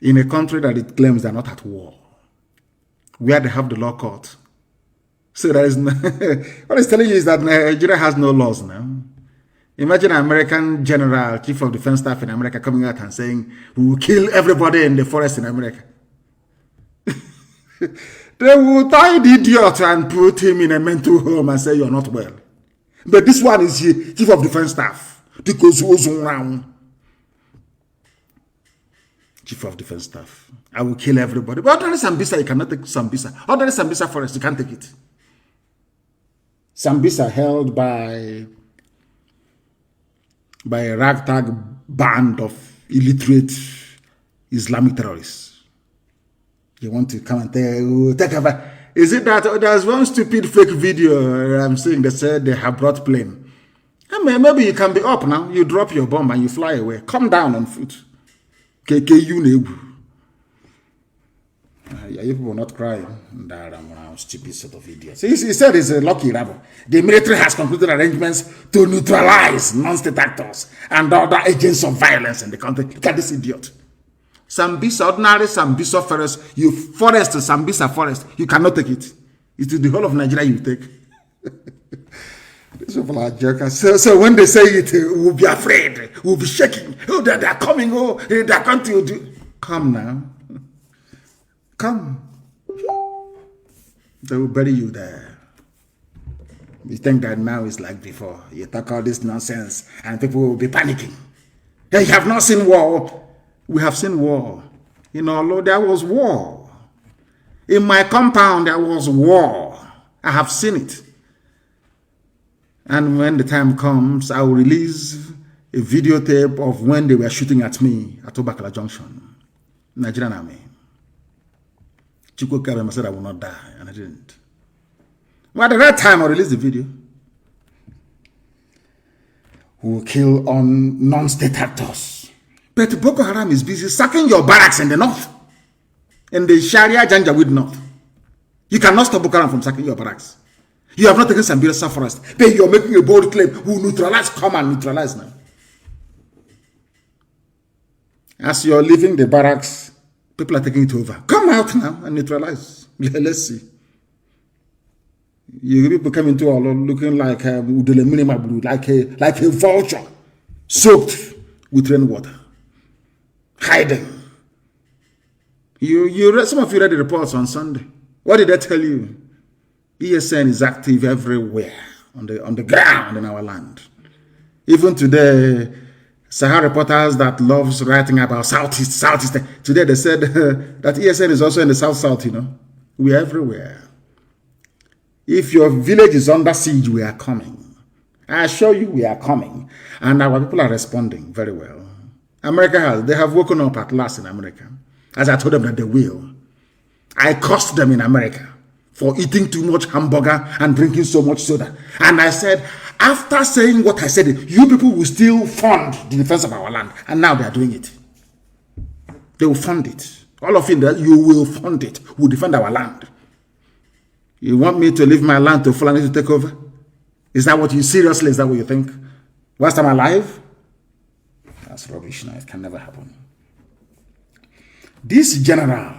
In a country that it claims they're not at war. Where they have the law court. So there is no, what it's telling you is that Nigeria has no laws now. Imagine an American general, Chief of Defense Staff in America coming out and saying, we will kill everybody in the forest in America. They will tie the idiot and put him in a mental home and say, you're not well. But this one is the Chief of Defense Staff. Chief of Defense Staff. I will kill everybody. But ordinary Sambisa, you cannot take Sambisa. Ordinary Sambisa forest, you can't take it. Sambisa held by a ragtag band of illiterate Islamic terrorists. You want to come and take over. Is it that there's one stupid fake video I'm seeing that said they have brought plane? I mean, maybe you can be up now. You drop your bomb and you fly away. Come down on foot. You people not crying. Stupid sort of idiots. He said it's a Lucky Irabo. The military has concluded arrangements to neutralize non-state actors and other agents of violence in the country. Look at this idiot. Sambisa, ordinary Sambisa forest, Sambisa forest, you cannot take it. It's the whole of Nigeria you take. These people are jokers. So when they say it, we'll be afraid. We'll be shaking. Oh, they're coming. Oh, they're going to do. Come now. Come. They will bury you there. You think that now is like before. You talk all this nonsense and people will be panicking. Hey, you have not seen war. We have seen war. Lord, there was war. In my compound, there was war. I have seen it. And when the time comes, I will release a videotape of when they were shooting at me at Obakala Junction, Nigerian Army. Chukwu Kabema said I will not die, and I didn't. Well, at the right time, I released the video. We will kill on non-state actors. But Boko Haram is busy sacking your barracks in the north, in the Sharia Janjaweed north. You cannot stop Boko Haram from sacking your barracks. You have not taken Sambisa forest. But you are making a bold claim. We will neutralize. Come and neutralize now. As you are leaving the barracks, people are taking it over. Come out now and neutralize. Let's see. You people come into all looking like a vulture soaked with rainwater. Hiding. Some of you read the reports on Sunday. What did I tell you? ESN is active everywhere on the ground in our land. Even today, Sahara reporters that loves writing about Southeast. Today they said that ESN is also in the South, We're everywhere. If your village is under siege, we are coming. I assure you we are coming, and our people are responding very well. They have woken up at last in America, as I told them that they will. I cursed them in America for eating too much hamburger and drinking so much soda. And I said, after saying what I said, you people will still fund the defense of our land. And now they are doing it. They will fund it. All of you will fund it. We'll defend our land. You want me to leave my land to Fulani to take over? Is that what you, seriously, is that what you think? Whilst I'm alive? That's rubbish now. It can never happen. This general,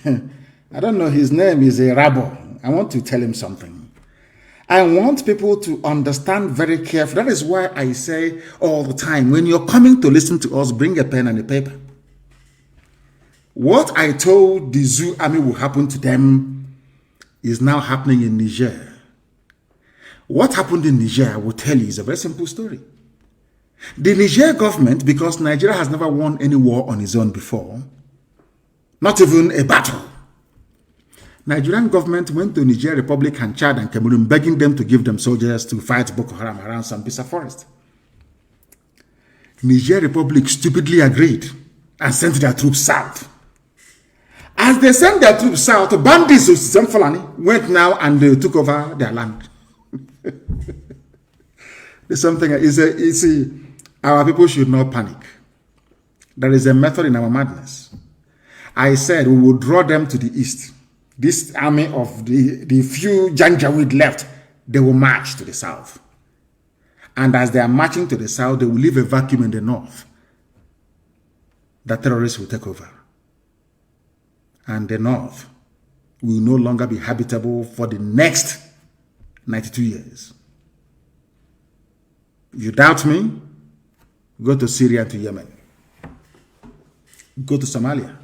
I don't know, his name is a rabble. I want to tell him something. I want people to understand very carefully. That is why I say all the time, when you're coming to listen to us, bring a pen and a paper. What I told the Zoo army will happen to them is now happening in Niger. What happened in Niger, I will tell you, is a very simple story. The Niger government, because Nigeria has never won any war on its own before, not even a battle. Nigerian government went to Niger Republic and Chad and Cameroon begging them to give them soldiers to fight Boko Haram around Sambisa forest. Niger Republic stupidly agreed and sent their troops south. As they sent their troops south, bandits of Fulani went now and they took over their land. There's something, you see, our people should not panic. There is a method in our madness. I said we will draw them to the east. This army of the few Janjaweed left, they will march to the south. And as they are marching to the south, they will leave a vacuum in the north. The terrorists will take over. And the north will no longer be habitable for the next 92 years. If you doubt me, go to Syria and to Yemen. Go to Somalia.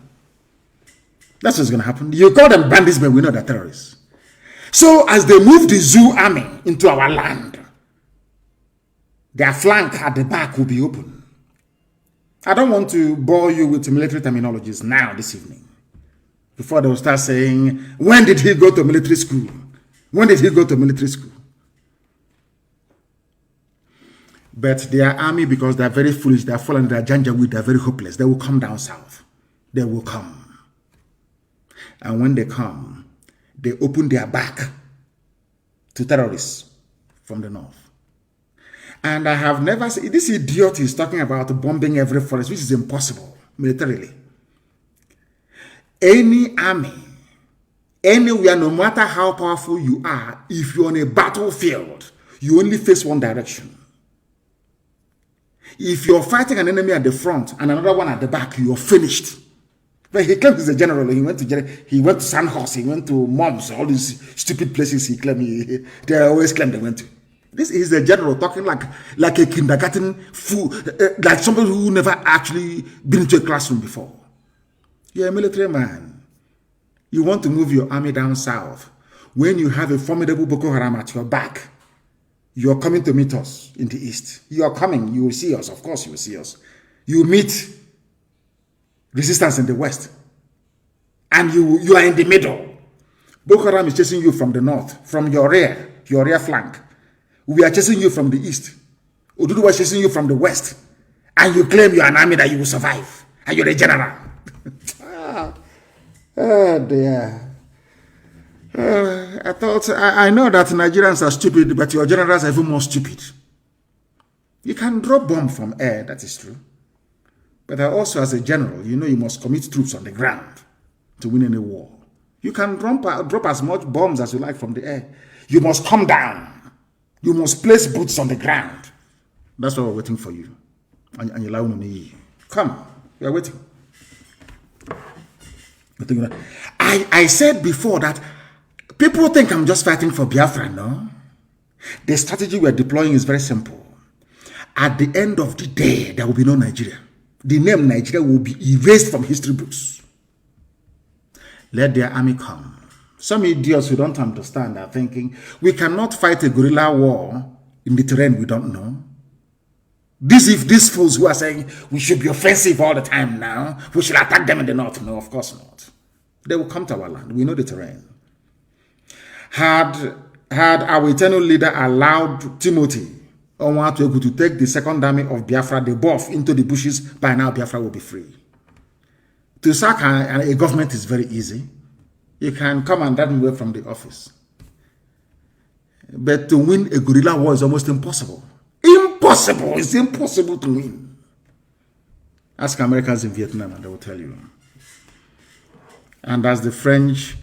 That's what's going to happen. You call them bandits, but we know they're terrorists. So as they move the Zoo army into our land, their flank at the back will be open. I don't want to bore you with military terminologies now this evening. Before they will start saying, when did he go to military school? When did he go to military school? But their army, because they are very foolish, they are fallen, they are Janjaweed, they are very hopeless. They will come down south. They will come. And when they come, they open their back to terrorists from the north. And I have never seen, this idiot is talking about bombing every forest, which is impossible militarily. Any army, anywhere, no matter how powerful you are, if you're on a battlefield, you only face one direction. If you're fighting an enemy at the front and another one at the back, you're finished. But he claims he's a general. He went to Sandhurst, he went to Moms, all these stupid places he claimed. They always claim they went to. This is a general talking like a kindergarten fool, like somebody who never actually been to a classroom before. You're a military man. You want to move your army down south. When you have a formidable Boko Haram at your back, you're coming to meet us in the east. You are coming. You will see us. Of course you will see us. You meet resistance in the west. And you are in the middle. Boko Haram is chasing you from the north, from your rear flank. We are chasing you from the east. Oduduwa is chasing you from the west. And you claim you're an army that you will survive. And you're a general. Oh dear. I know that Nigerians are stupid, but your generals are even more stupid. You can drop bomb from air, that is true. But also as a general, you know you must commit troops on the ground to win any war. You can drop as much bombs as you like from the air. You must come down. You must place boots on the ground. That's what we're waiting for you. And you come, we are waiting. I said before that people think I'm just fighting for Biafra, no? The strategy we're deploying is very simple. At the end of the day, there will be no Nigeria. The name Nigeria will be erased from history books. Let their army come. Some idiots who don't understand are thinking, we cannot fight a guerrilla war in the terrain we don't know. These fools who are saying we should be offensive all the time now, we should attack them in the north. No, of course not. They will come to our land. We know the terrain. Had had our eternal leader allowed Timothy Onwatuegu to take the second army of Biafra, the buff, into the bushes, by now Biafra will be free. To sack a government is very easy. You can come and run away from the office. But to win a guerrilla war is almost impossible. Impossible! It's impossible to win. Ask Americans in Vietnam and they will tell you. And as the French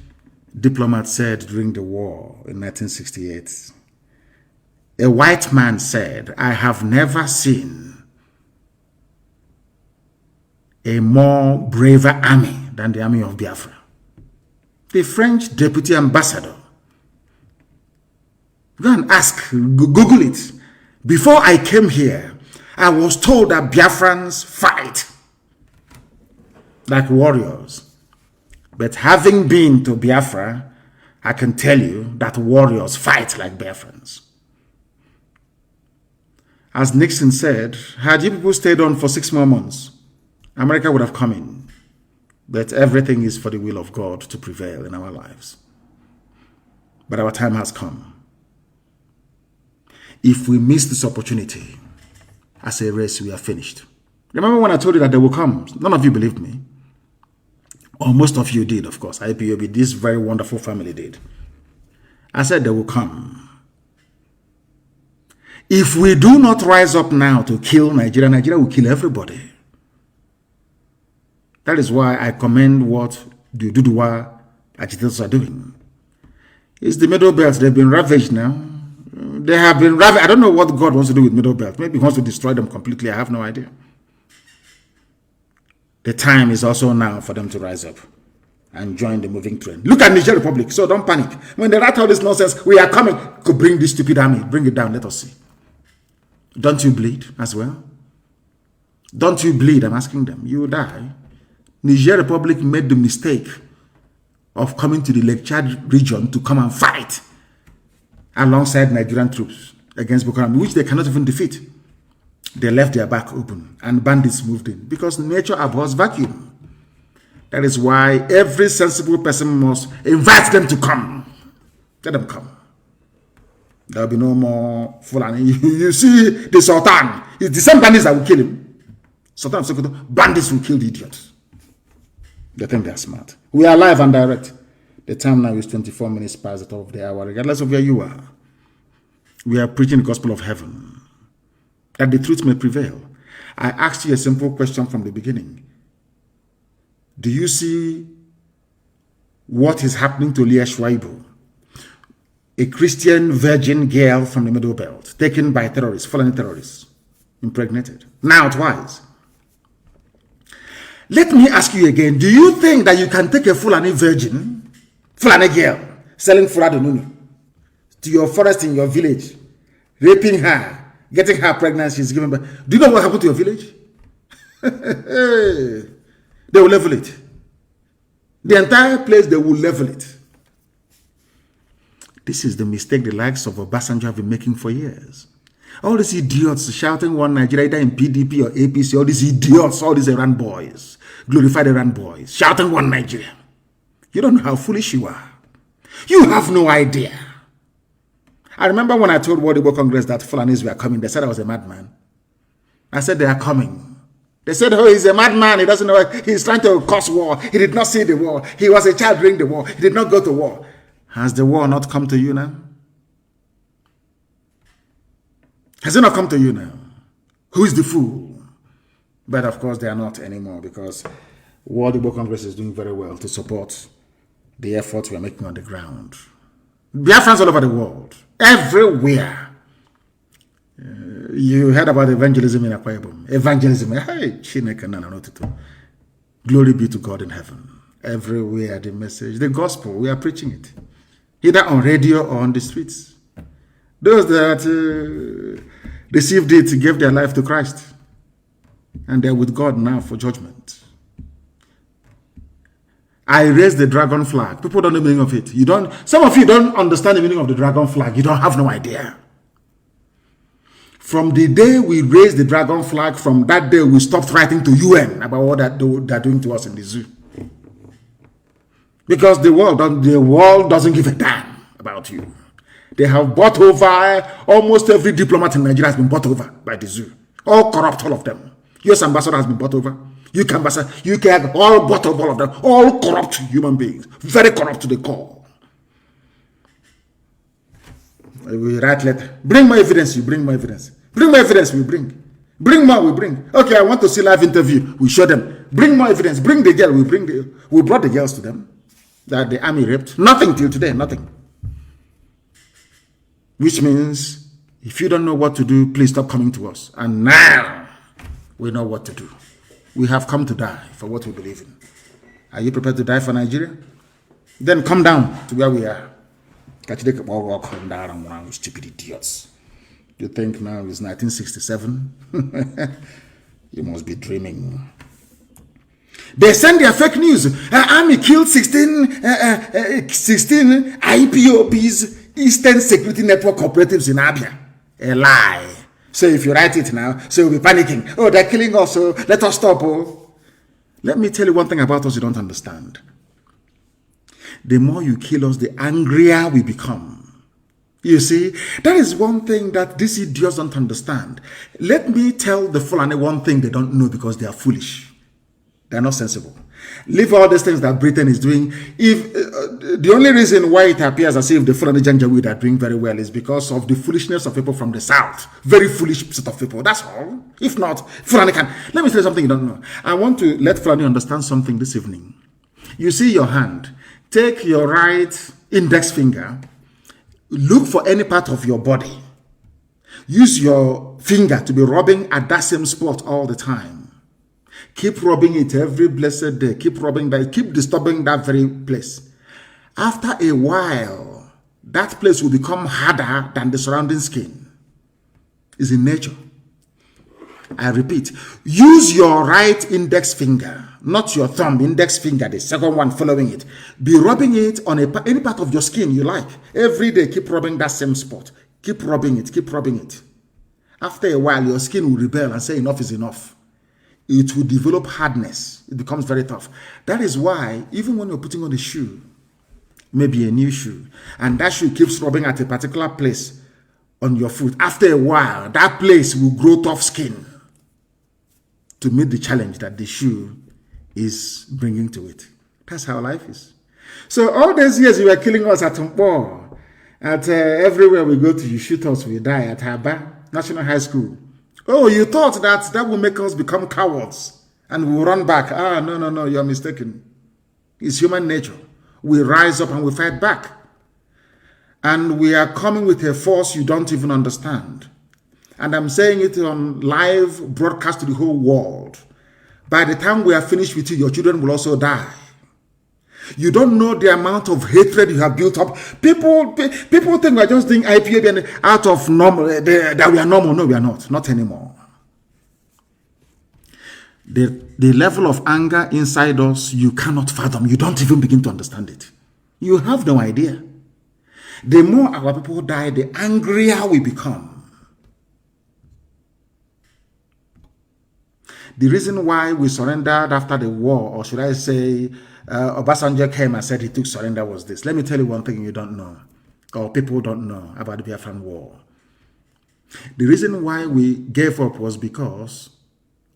diplomat said during the war in 1968, a white man said, I have never seen a more braver army than the army of Biafra. The French deputy ambassador. Go and ask, Google it. Before I came here, I was told that Biafrans fight like warriors. But having been to Biafra, I can tell you that warriors fight like Biafrans. As Nixon said, had you people stayed on for 6 more months, America would have come in. But everything is for the will of God to prevail in our lives. But our time has come. If we miss this opportunity, as a race, we are finished. Remember when I told you that they will come? None of you believed me. Or most of you did, of course. IPOB, this very wonderful family did. I said they will come. If we do not rise up now to kill Nigeria, Nigeria will kill everybody. That is why I commend what the Duduwa agitators are doing. It's the Middle Belt. They've been ravaged now. They have been ravaged. I don't know what God wants to do with Middle Belt. Maybe he wants to destroy them completely. I have no idea. The time is also now for them to rise up and join the moving train. Look at Niger Republic. So don't panic. When they write all this nonsense, we are coming. Could bring this stupid army. Bring it down. Let us see. Don't you bleed as well? Don't you bleed? I'm asking them. You will die. Niger Republic made the mistake of coming to the Lake Chad region to come and fight alongside Nigerian troops against Boko Haram, which they cannot even defeat. They left their back open and bandits moved in because nature abhors vacuum. That is why every sensible person must invite them to come. Let them come. There will be no more Fulani. You see the Sultan. It's the same bandits that will kill him. Sultan of Sokoto, bandits will kill the idiots. They think they are smart. We are live and direct. The time now is 24 minutes past the top of the hour, regardless of where you are. We are preaching the gospel of heaven, that the truth may prevail. I asked you a simple question from the beginning. Do you see what is happening to Leah Shwaibu, a Christian virgin girl from the Middle Belt, taken by terrorists, Fulani terrorists, impregnated, now twice? Let me ask you again, do you think that you can take a Fulani virgin, Fulani girl, selling Fulani Nunu, to your forest in your village, raping her, getting her pregnant, she's giving birth? Do you know what happened to your village? They will level it. The entire place, they will level it. This is the mistake the likes of Obasanjo have been making for years. All these idiots shouting one Nigeria, either in PDP or APC, all these idiots, all these Iran boys, glorified Iran boys, shouting one Nigeria. You don't know how foolish you are. You have no idea. I remember when I told World Igbo Congress that Fulanis were coming, they said I was a madman. I said they are coming. They said, oh, he's a madman. He doesn't know. He's trying to cause war. He did not see the war. He was a child during the war. He did not go to war. Has the war not come to you now? Has it not come to you now? Who is the fool? But of course, they are not anymore because World Igbo Congress is doing very well to support the efforts we are making on the ground. Biafrans all over the world, everywhere. You heard about evangelism in Akwa Ibom. Evangelism, hey, glory be to God in heaven. Everywhere the message, the gospel, we are preaching it. Either on radio or on the streets. Those that received it gave their life to Christ. And they're with God now for judgment. I raised the dragon flag. People don't know the meaning of it. Some of you don't understand the meaning of the dragon flag. You don't have no idea. From the day we raised the dragon flag, from that day we stopped writing to UN about what they're doing to us in the zoo. Because the world doesn't give a damn about you. They have bought over almost every diplomat in Nigeria has been bought over by the zoo. All corrupt, all of them. US ambassador has been bought over. UK ambassador, UK, all bought over, all of them. All corrupt human beings. Very corrupt to the core. We write letter. Bring more evidence, you bring more evidence. Bring more evidence, we bring. Bring more, we bring. Okay, I want to see live interview. We show them. Bring more evidence. Bring the girl. We brought the girls to them that the army raped. Nothing till today, nothing. Which means, if you don't know what to do, please stop coming to us. And now, we know what to do. We have come to die for what we believe in. Are you prepared to die for Nigeria? Then come down to where we are. Come down, stupid idiots. You think now it's 1967? You must be dreaming. They send their fake news. Army killed 16 IPOBs, Eastern Security Network Cooperatives in Abia. A lie. So if you write it now, so we'll be panicking. Oh, they're killing us, so let us stop. Oh. Let me tell you one thing about us you don't understand. The more you kill us, the angrier we become. You see, that is one thing that these idiots don't understand. Let me tell the Fulani one thing they don't know because they are foolish. They are not sensible. Leave all these things that Britain is doing. If the only reason why it appears as if the Fulani Janjaweed are doing very well is because of the foolishness of people from the south. Very foolish set of people. That's all. If not, Fulani can. Let me tell you something you don't know. I want to let Fulani understand something this evening. You see your hand. Take your right index finger. Look for any part of your body. Use your finger to be rubbing at that same spot all the time. Keep rubbing it every blessed day. Keep rubbing that. Keep disturbing that very place. After a while, that place will become harder than the surrounding skin. It's in nature. I repeat, use your right index finger, not your thumb, index finger, the second one following it. Be rubbing it on any part of your skin you like. Every day, keep rubbing that same spot. Keep rubbing it, keep rubbing it. After a while, your skin will rebel and say enough is enough. It will develop hardness. It becomes very tough. That is why, even when you're putting on a shoe, maybe a new shoe, and that shoe keeps rubbing at a particular place on your foot, after a while, that place will grow tough skin to meet the challenge that the shoe is bringing to it. That's how life is. So all these years you were killing us at Mpo, at everywhere we go to, you shoot us, we die. At Haba National High School. Oh, you thought that will make us become cowards and we'll run back. Ah, no, you're mistaken. It's human nature. We rise up and we fight back. And we are coming with a force you don't even understand. And I'm saying it on live broadcast to the whole world. By the time we are finished with you, your children will also die. You don't know the amount of hatred you have built up. People think we're just doing IPA and out of normal, that we are normal. No, we are not. Not anymore. The level of anger inside us, you cannot fathom. You don't even begin to understand it. You have no idea. The more our people die, the angrier we become. The reason why we surrendered after the war, or should I say, Obasanjo came and said he took surrender was this. Let me tell you one thing you don't know, or people don't know about the Biafran war. The reason why we gave up was because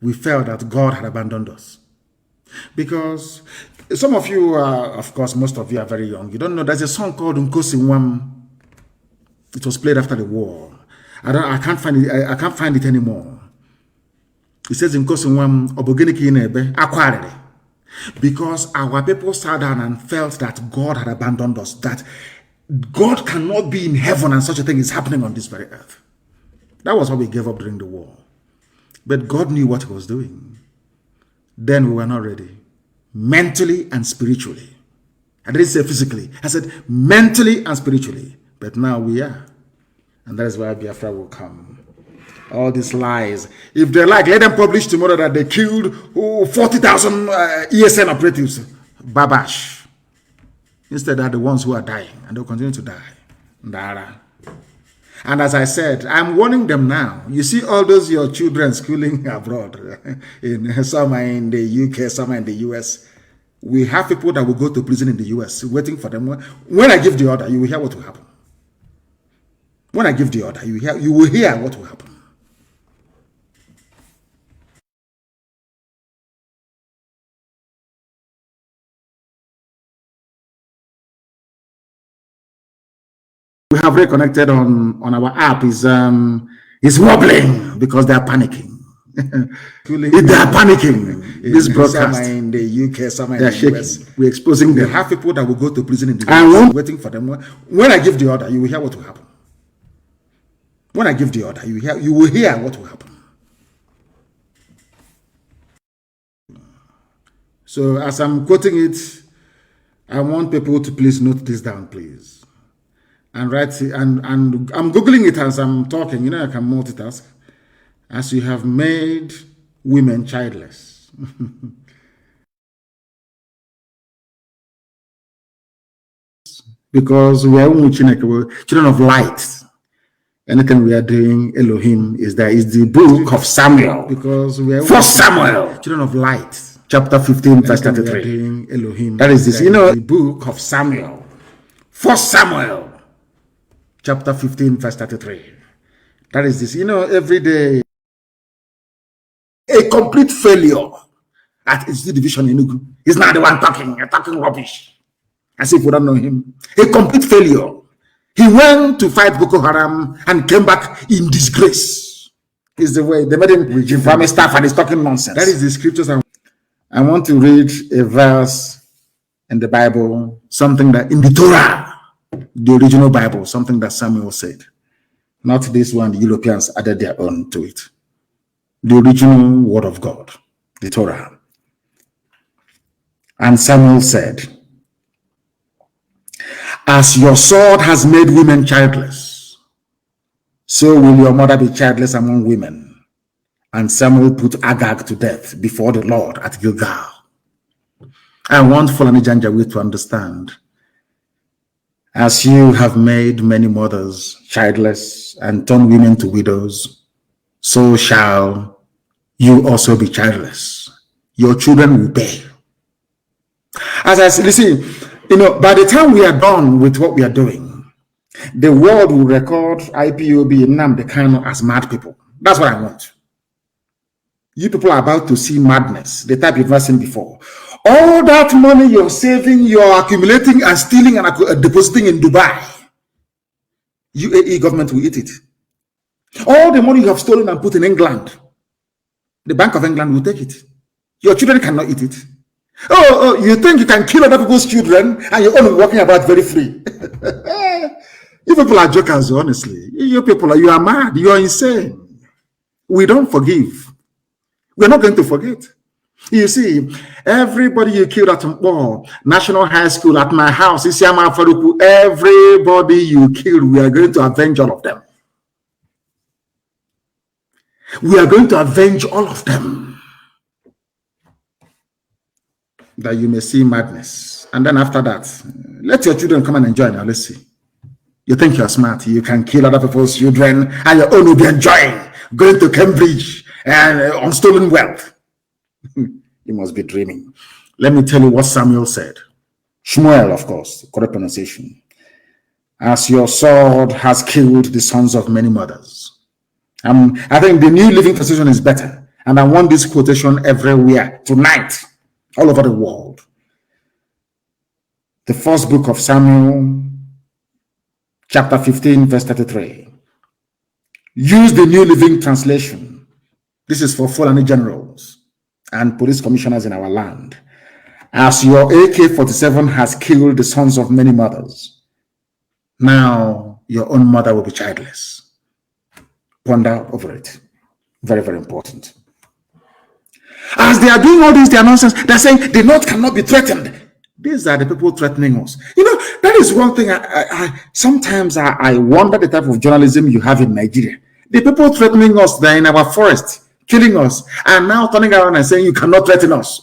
we felt that God had abandoned us. Because some of you are, of course, most of you are very young. You don't know, there's a song called Nkosi Nwam. It was played after the war. I can't find it anymore. It says in Kosinwam Obogeniki Nebe Aquarere. Because our people sat down and felt that God had abandoned us, that God cannot be in heaven and such a thing is happening on this very earth. That was why we gave up during the war. But God knew what he was doing. Then we were not ready. Mentally and spiritually. I didn't say physically. I said mentally and spiritually. But now we are. And that is why Biafra will come. All these lies. If they like, let them publish tomorrow that they killed 40,000 ESN operatives. Babash. Instead, they're the ones who are dying. And they'll continue to die. Ndara. And as I said, I'm warning them now. You see all those your children schooling abroad. Some are in the UK, some are in the US. We have people that will go to prison in the US waiting for them. When I give the order, you will hear what will happen. When I give the order, you will hear what will happen. We have reconnected on our app is wobbling because they are panicking. They are panicking. This broadcast. Some are in the UK, some are in the US. We're exposing them. We have people that will go to prison in the US, waiting for them. When I give the order, you will hear what will happen. When I give the order, you will hear what will happen. So as I'm quoting it, I want people to please note this down, please. And write it, and I'm Googling it as I'm talking. You know, I can multitask. As you have made women childless. Because we are children of light. Anything we are doing, Elohim, is the book of Samuel. Because we are First Samuel, children of light, chapter 15, verse 33. Elohim, that is this, the book of Samuel. First Samuel, chapter 15, verse 33. That is this, every day. A complete failure at HC Division in Enugu. He's not the one talking. You're talking rubbish. As if we don't know him. A complete failure. He went to fight Boko Haram and came back in disgrace. Is the way they made him from his staff and he's talking nonsense. That is the scriptures. I want to read a verse in the Bible, something that in the Torah, the original Bible, something that Samuel said. Not this one, the Europeans added their own to it. The original word of God, the Torah. And Samuel said, as your sword has made women childless, so will your mother be childless among women. And Samuel put Agag to death before the Lord at Gilgal. I want Fulani Janjaweed to understand, as you have made many mothers childless and turned women to widows, so shall you also be childless. Your children will bear. As I say, listen, by the time we are done with what we are doing, the world will record IPOB and Nnamdi Kanu as mad people. That's what I want. You people are about to see madness, the type you've never seen before. All that money you're saving, you're accumulating and stealing and depositing in Dubai, UAE government will eat it. All the money you have stolen and put in England, the Bank of England will take it. Your children cannot eat it. Oh, you think you can kill other people's children and you're only walking about very free? You people are jokers, honestly. You people, you are mad. You are insane. We don't forgive. We're not going to forget. You see, everybody you killed at National High School, at my house, Isiama Faruku, everybody you killed, we are going to avenge all of them. We are going to avenge all of them. That you may see madness. And then after that, let your children come and enjoy now. Let's see. You think you're smart. You can kill other people's children and your own will be enjoying going to Cambridge and on stolen wealth. You must be dreaming. Let me tell you what Samuel said. Shmuel, of course, correct pronunciation. As your sword has killed the sons of many mothers. I think the New Living Translation is better. And I want this quotation everywhere tonight, all over the world. The first book of Samuel, chapter 15, verse 33. Use the New Living Translation. This is for Fulani generals and police commissioners in our land. As your AK-47 has killed the sons of many mothers, now your own mother will be childless. Ponder over it. Very, very important. As they are doing all this, their nonsense, they're saying the North cannot be threatened. These are the people threatening us. That is one thing sometimes I wonder the type of journalism you have in Nigeria. The people threatening us, they're in our forest, killing us, and now turning around and saying you cannot threaten us.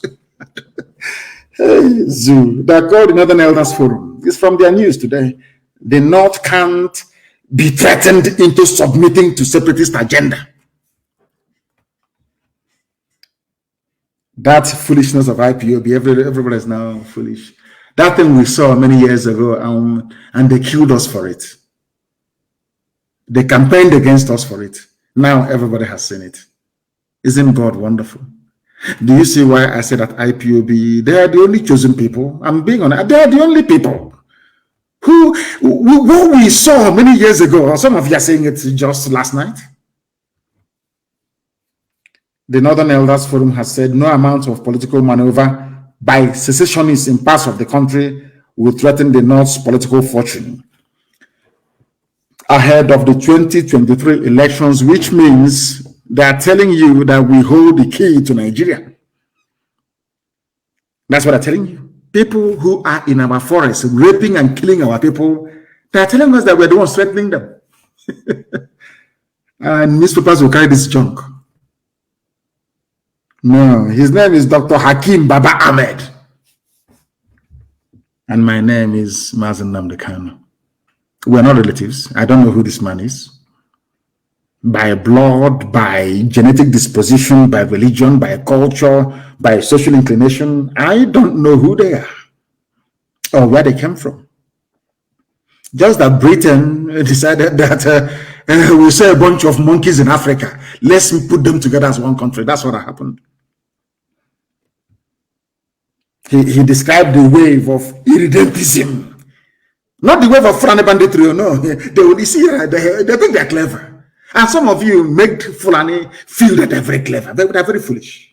Hey, Zoo, they're called the Northern Elders Forum. It's from their news today. The North can't be threatened into submitting to separatist agenda. That foolishness of IPOB, everybody is now foolish. That thing we saw many years ago, and they killed us for it. They campaigned against us for it. Now everybody has seen it. Isn't God wonderful? Do you see why I say that IPOB, they are the only chosen people? I'm being honest. They are the only people who what we saw many years ago, or some of you are saying it just last night. The Northern Elders Forum has said no amount of political maneuver by secessionists in parts of the country will threaten the North's political fortune ahead of the 2023 elections, which means they are telling you that we hold the key to Nigeria. That's what they're telling you. People who are in our forests raping and killing our people, they're telling us that we're the ones threatening them. And newspapers will carry this junk. No, his name is Dr. Hakim Baba Ahmed. And my name is Mazen Namdekano. We're not relatives. I don't know who this man is. By blood, by genetic disposition, by religion, by culture, by social inclination, I don't know who they are or where they came from. Just that Britain decided that we say a bunch of monkeys in Africa. Let's put them together as one country. That's what happened. He described the wave of irredentism. Not the wave of Fulani banditry, no. They think they're clever. And some of you make Fulani feel that they're very clever. They're very foolish.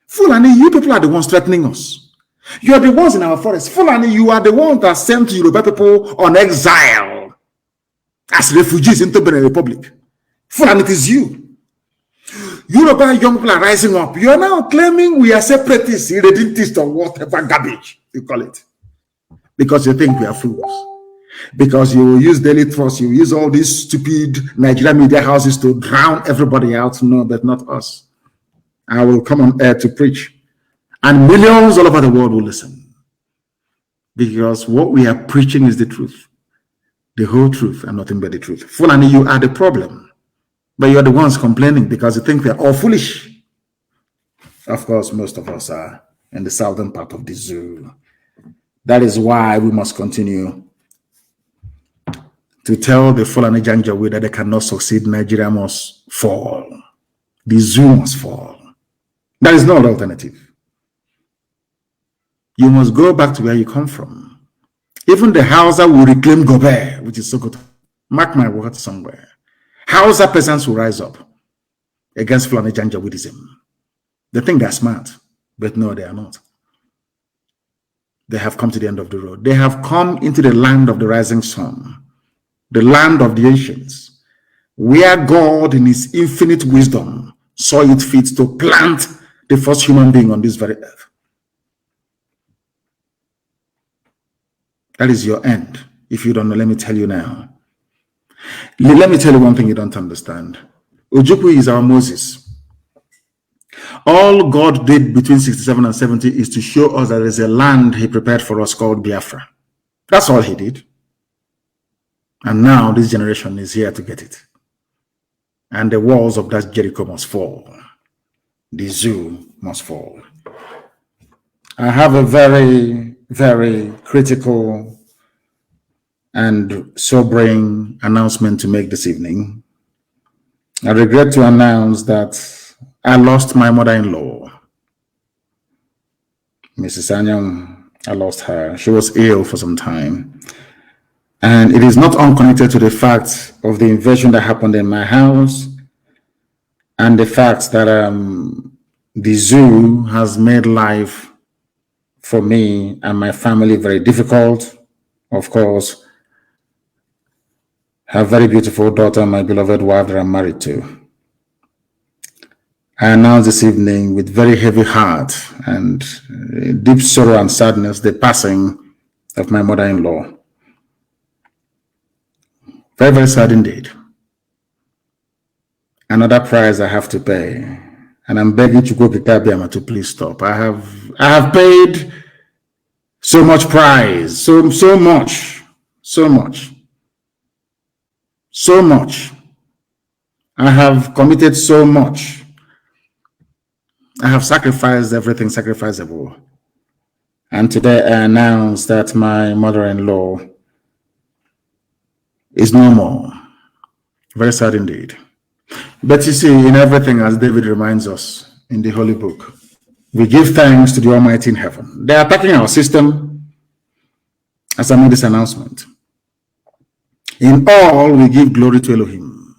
Fulani, you people are the ones threatening us. You are the ones in our forest. Fulani, you are the ones that sent Yoruba people on exile as refugees into Benin Republic. Fulani, it is you. Yoruba young people are rising up. You are now claiming we are separatists, irredentists, or whatever garbage you call it. Because you think we are fools. Because you will use Daily Trust, you will use all these stupid Nigerian media houses to drown everybody out. No, but not us. I will come on air to preach. And millions all over the world will listen. Because what we are preaching is the truth. The whole truth and nothing but the truth. Fulani, you are the problem. But you are the ones complaining because you think we are all foolish. Of course, most of us are in the southern part of the zoo. That is why we must continue to tell the Fulani Janjaweed that they cannot succeed. Nigeria must fall. The zoo must fall. There is no other alternative. You must go back to where you come from. Even the Hausa will reclaim Gobe, which is so good. Mark my words somewhere. Hausa peasants will rise up against Fulani Janjaweedism. They think they're smart, but no, they are not. They have come to the end of the road. They have come into the land of the rising sun, the land of the ancients, where God in his infinite wisdom saw it fit to plant the first human being on this very earth. That is your end. If you don't know, let me tell you now. Let me tell you one thing you don't understand. Ojukwu is our Moses. All God did between 67 and 70 is to show us that there is a land he prepared for us called Biafra. That's all he did. And now this generation is here to get it. And the walls of that Jericho must fall. The zoo must fall. I have a very, very critical and sobering announcement to make this evening. I regret to announce that I lost my mother-in-law, Mrs. Anyang. I lost her. She was ill for some time. And it is not unconnected to the fact of the invasion that happened in my house and the fact that the zoo has made life for me and my family very difficult. Of course, her very beautiful daughter, my beloved wife that I'm married to. I announce this evening with very heavy heart and deep sorrow and sadness the passing of my mother-in-law. Very, very sad indeed. Another price I have to pay. And I'm begging Chukwu Kikabiama to please stop. I have paid so much price, so much. I have committed so much. I have sacrificed everything sacrificable. And today I announce that my mother-in-law is no more. Very sad indeed. But you see, in everything, as David reminds us in the Holy Book, we give thanks to the Almighty in heaven. They are attacking our system, as I made this announcement. In all, we give glory to Elohim,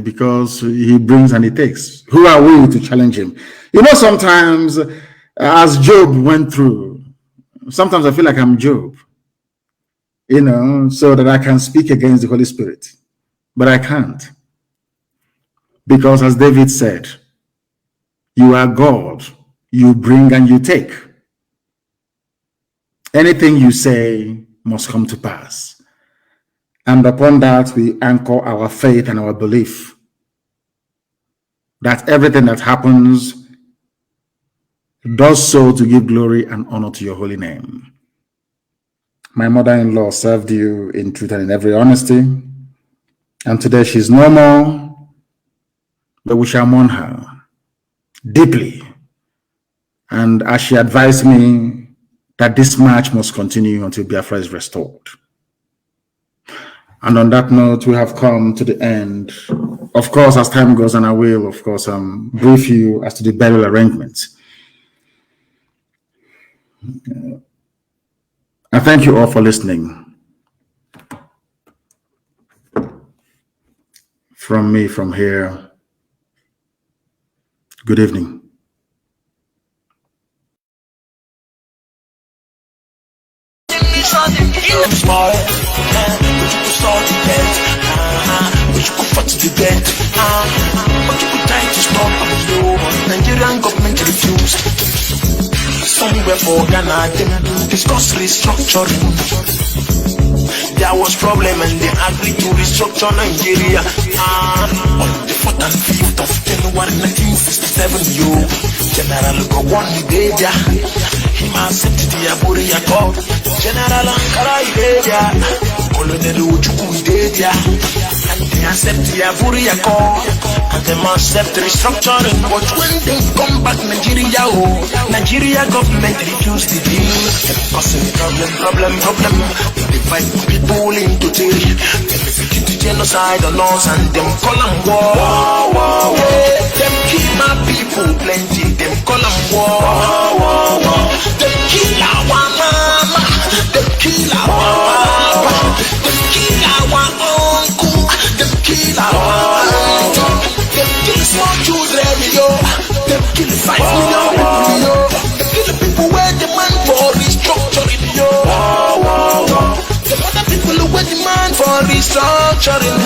because he brings and he takes. Who are we to challenge him? You know, sometimes, as Job went through, sometimes I feel like I'm Job, you know, so that I can speak against the Holy Spirit. But I can't. Because as David said, you are God, you bring and you take. Anything you say must come to pass. And upon that, we anchor our faith and our belief that everything that happens does so to give glory and honor to your holy name. My mother-in-law served you in truth and in every honesty. And today she's no more, but we shall mourn her deeply. And as she advised me that this march must continue until Biafra is restored. And on that note, we have come to the end. Of course, as time goes on, I will, of course, brief you as to the burial arrangements. I thank you all for listening. From me, from here, good evening. Small, but you could start the debt, but you could fight the debt, but you could try to stop you. Nigerian government refused. Somewhere for Ghana, them discuss restructuring. There was problem and they agreed to restructure Nigeria. On the 4th and 5th of January 1967, General Gowon Ideja, he accepted the Aburi Accord. General Ankara Ideja, Colonel Ujuku Ideja, and they accept the Aburi Accord, and they must accept restructuring. But when they come back Nigeria, Nigeria government refused the deal. Causing problem. They divide people into three. Them begin to genocide on us and them call them war. Them kill my people plenty. Them call them war. Them kill our mama. Them kill our papa. Them kill our uncle. Them kill our aunt. Them kill small children, Them kill 5 million people, Them kill the people where demand for restructuring, The other people who demand for restructuring,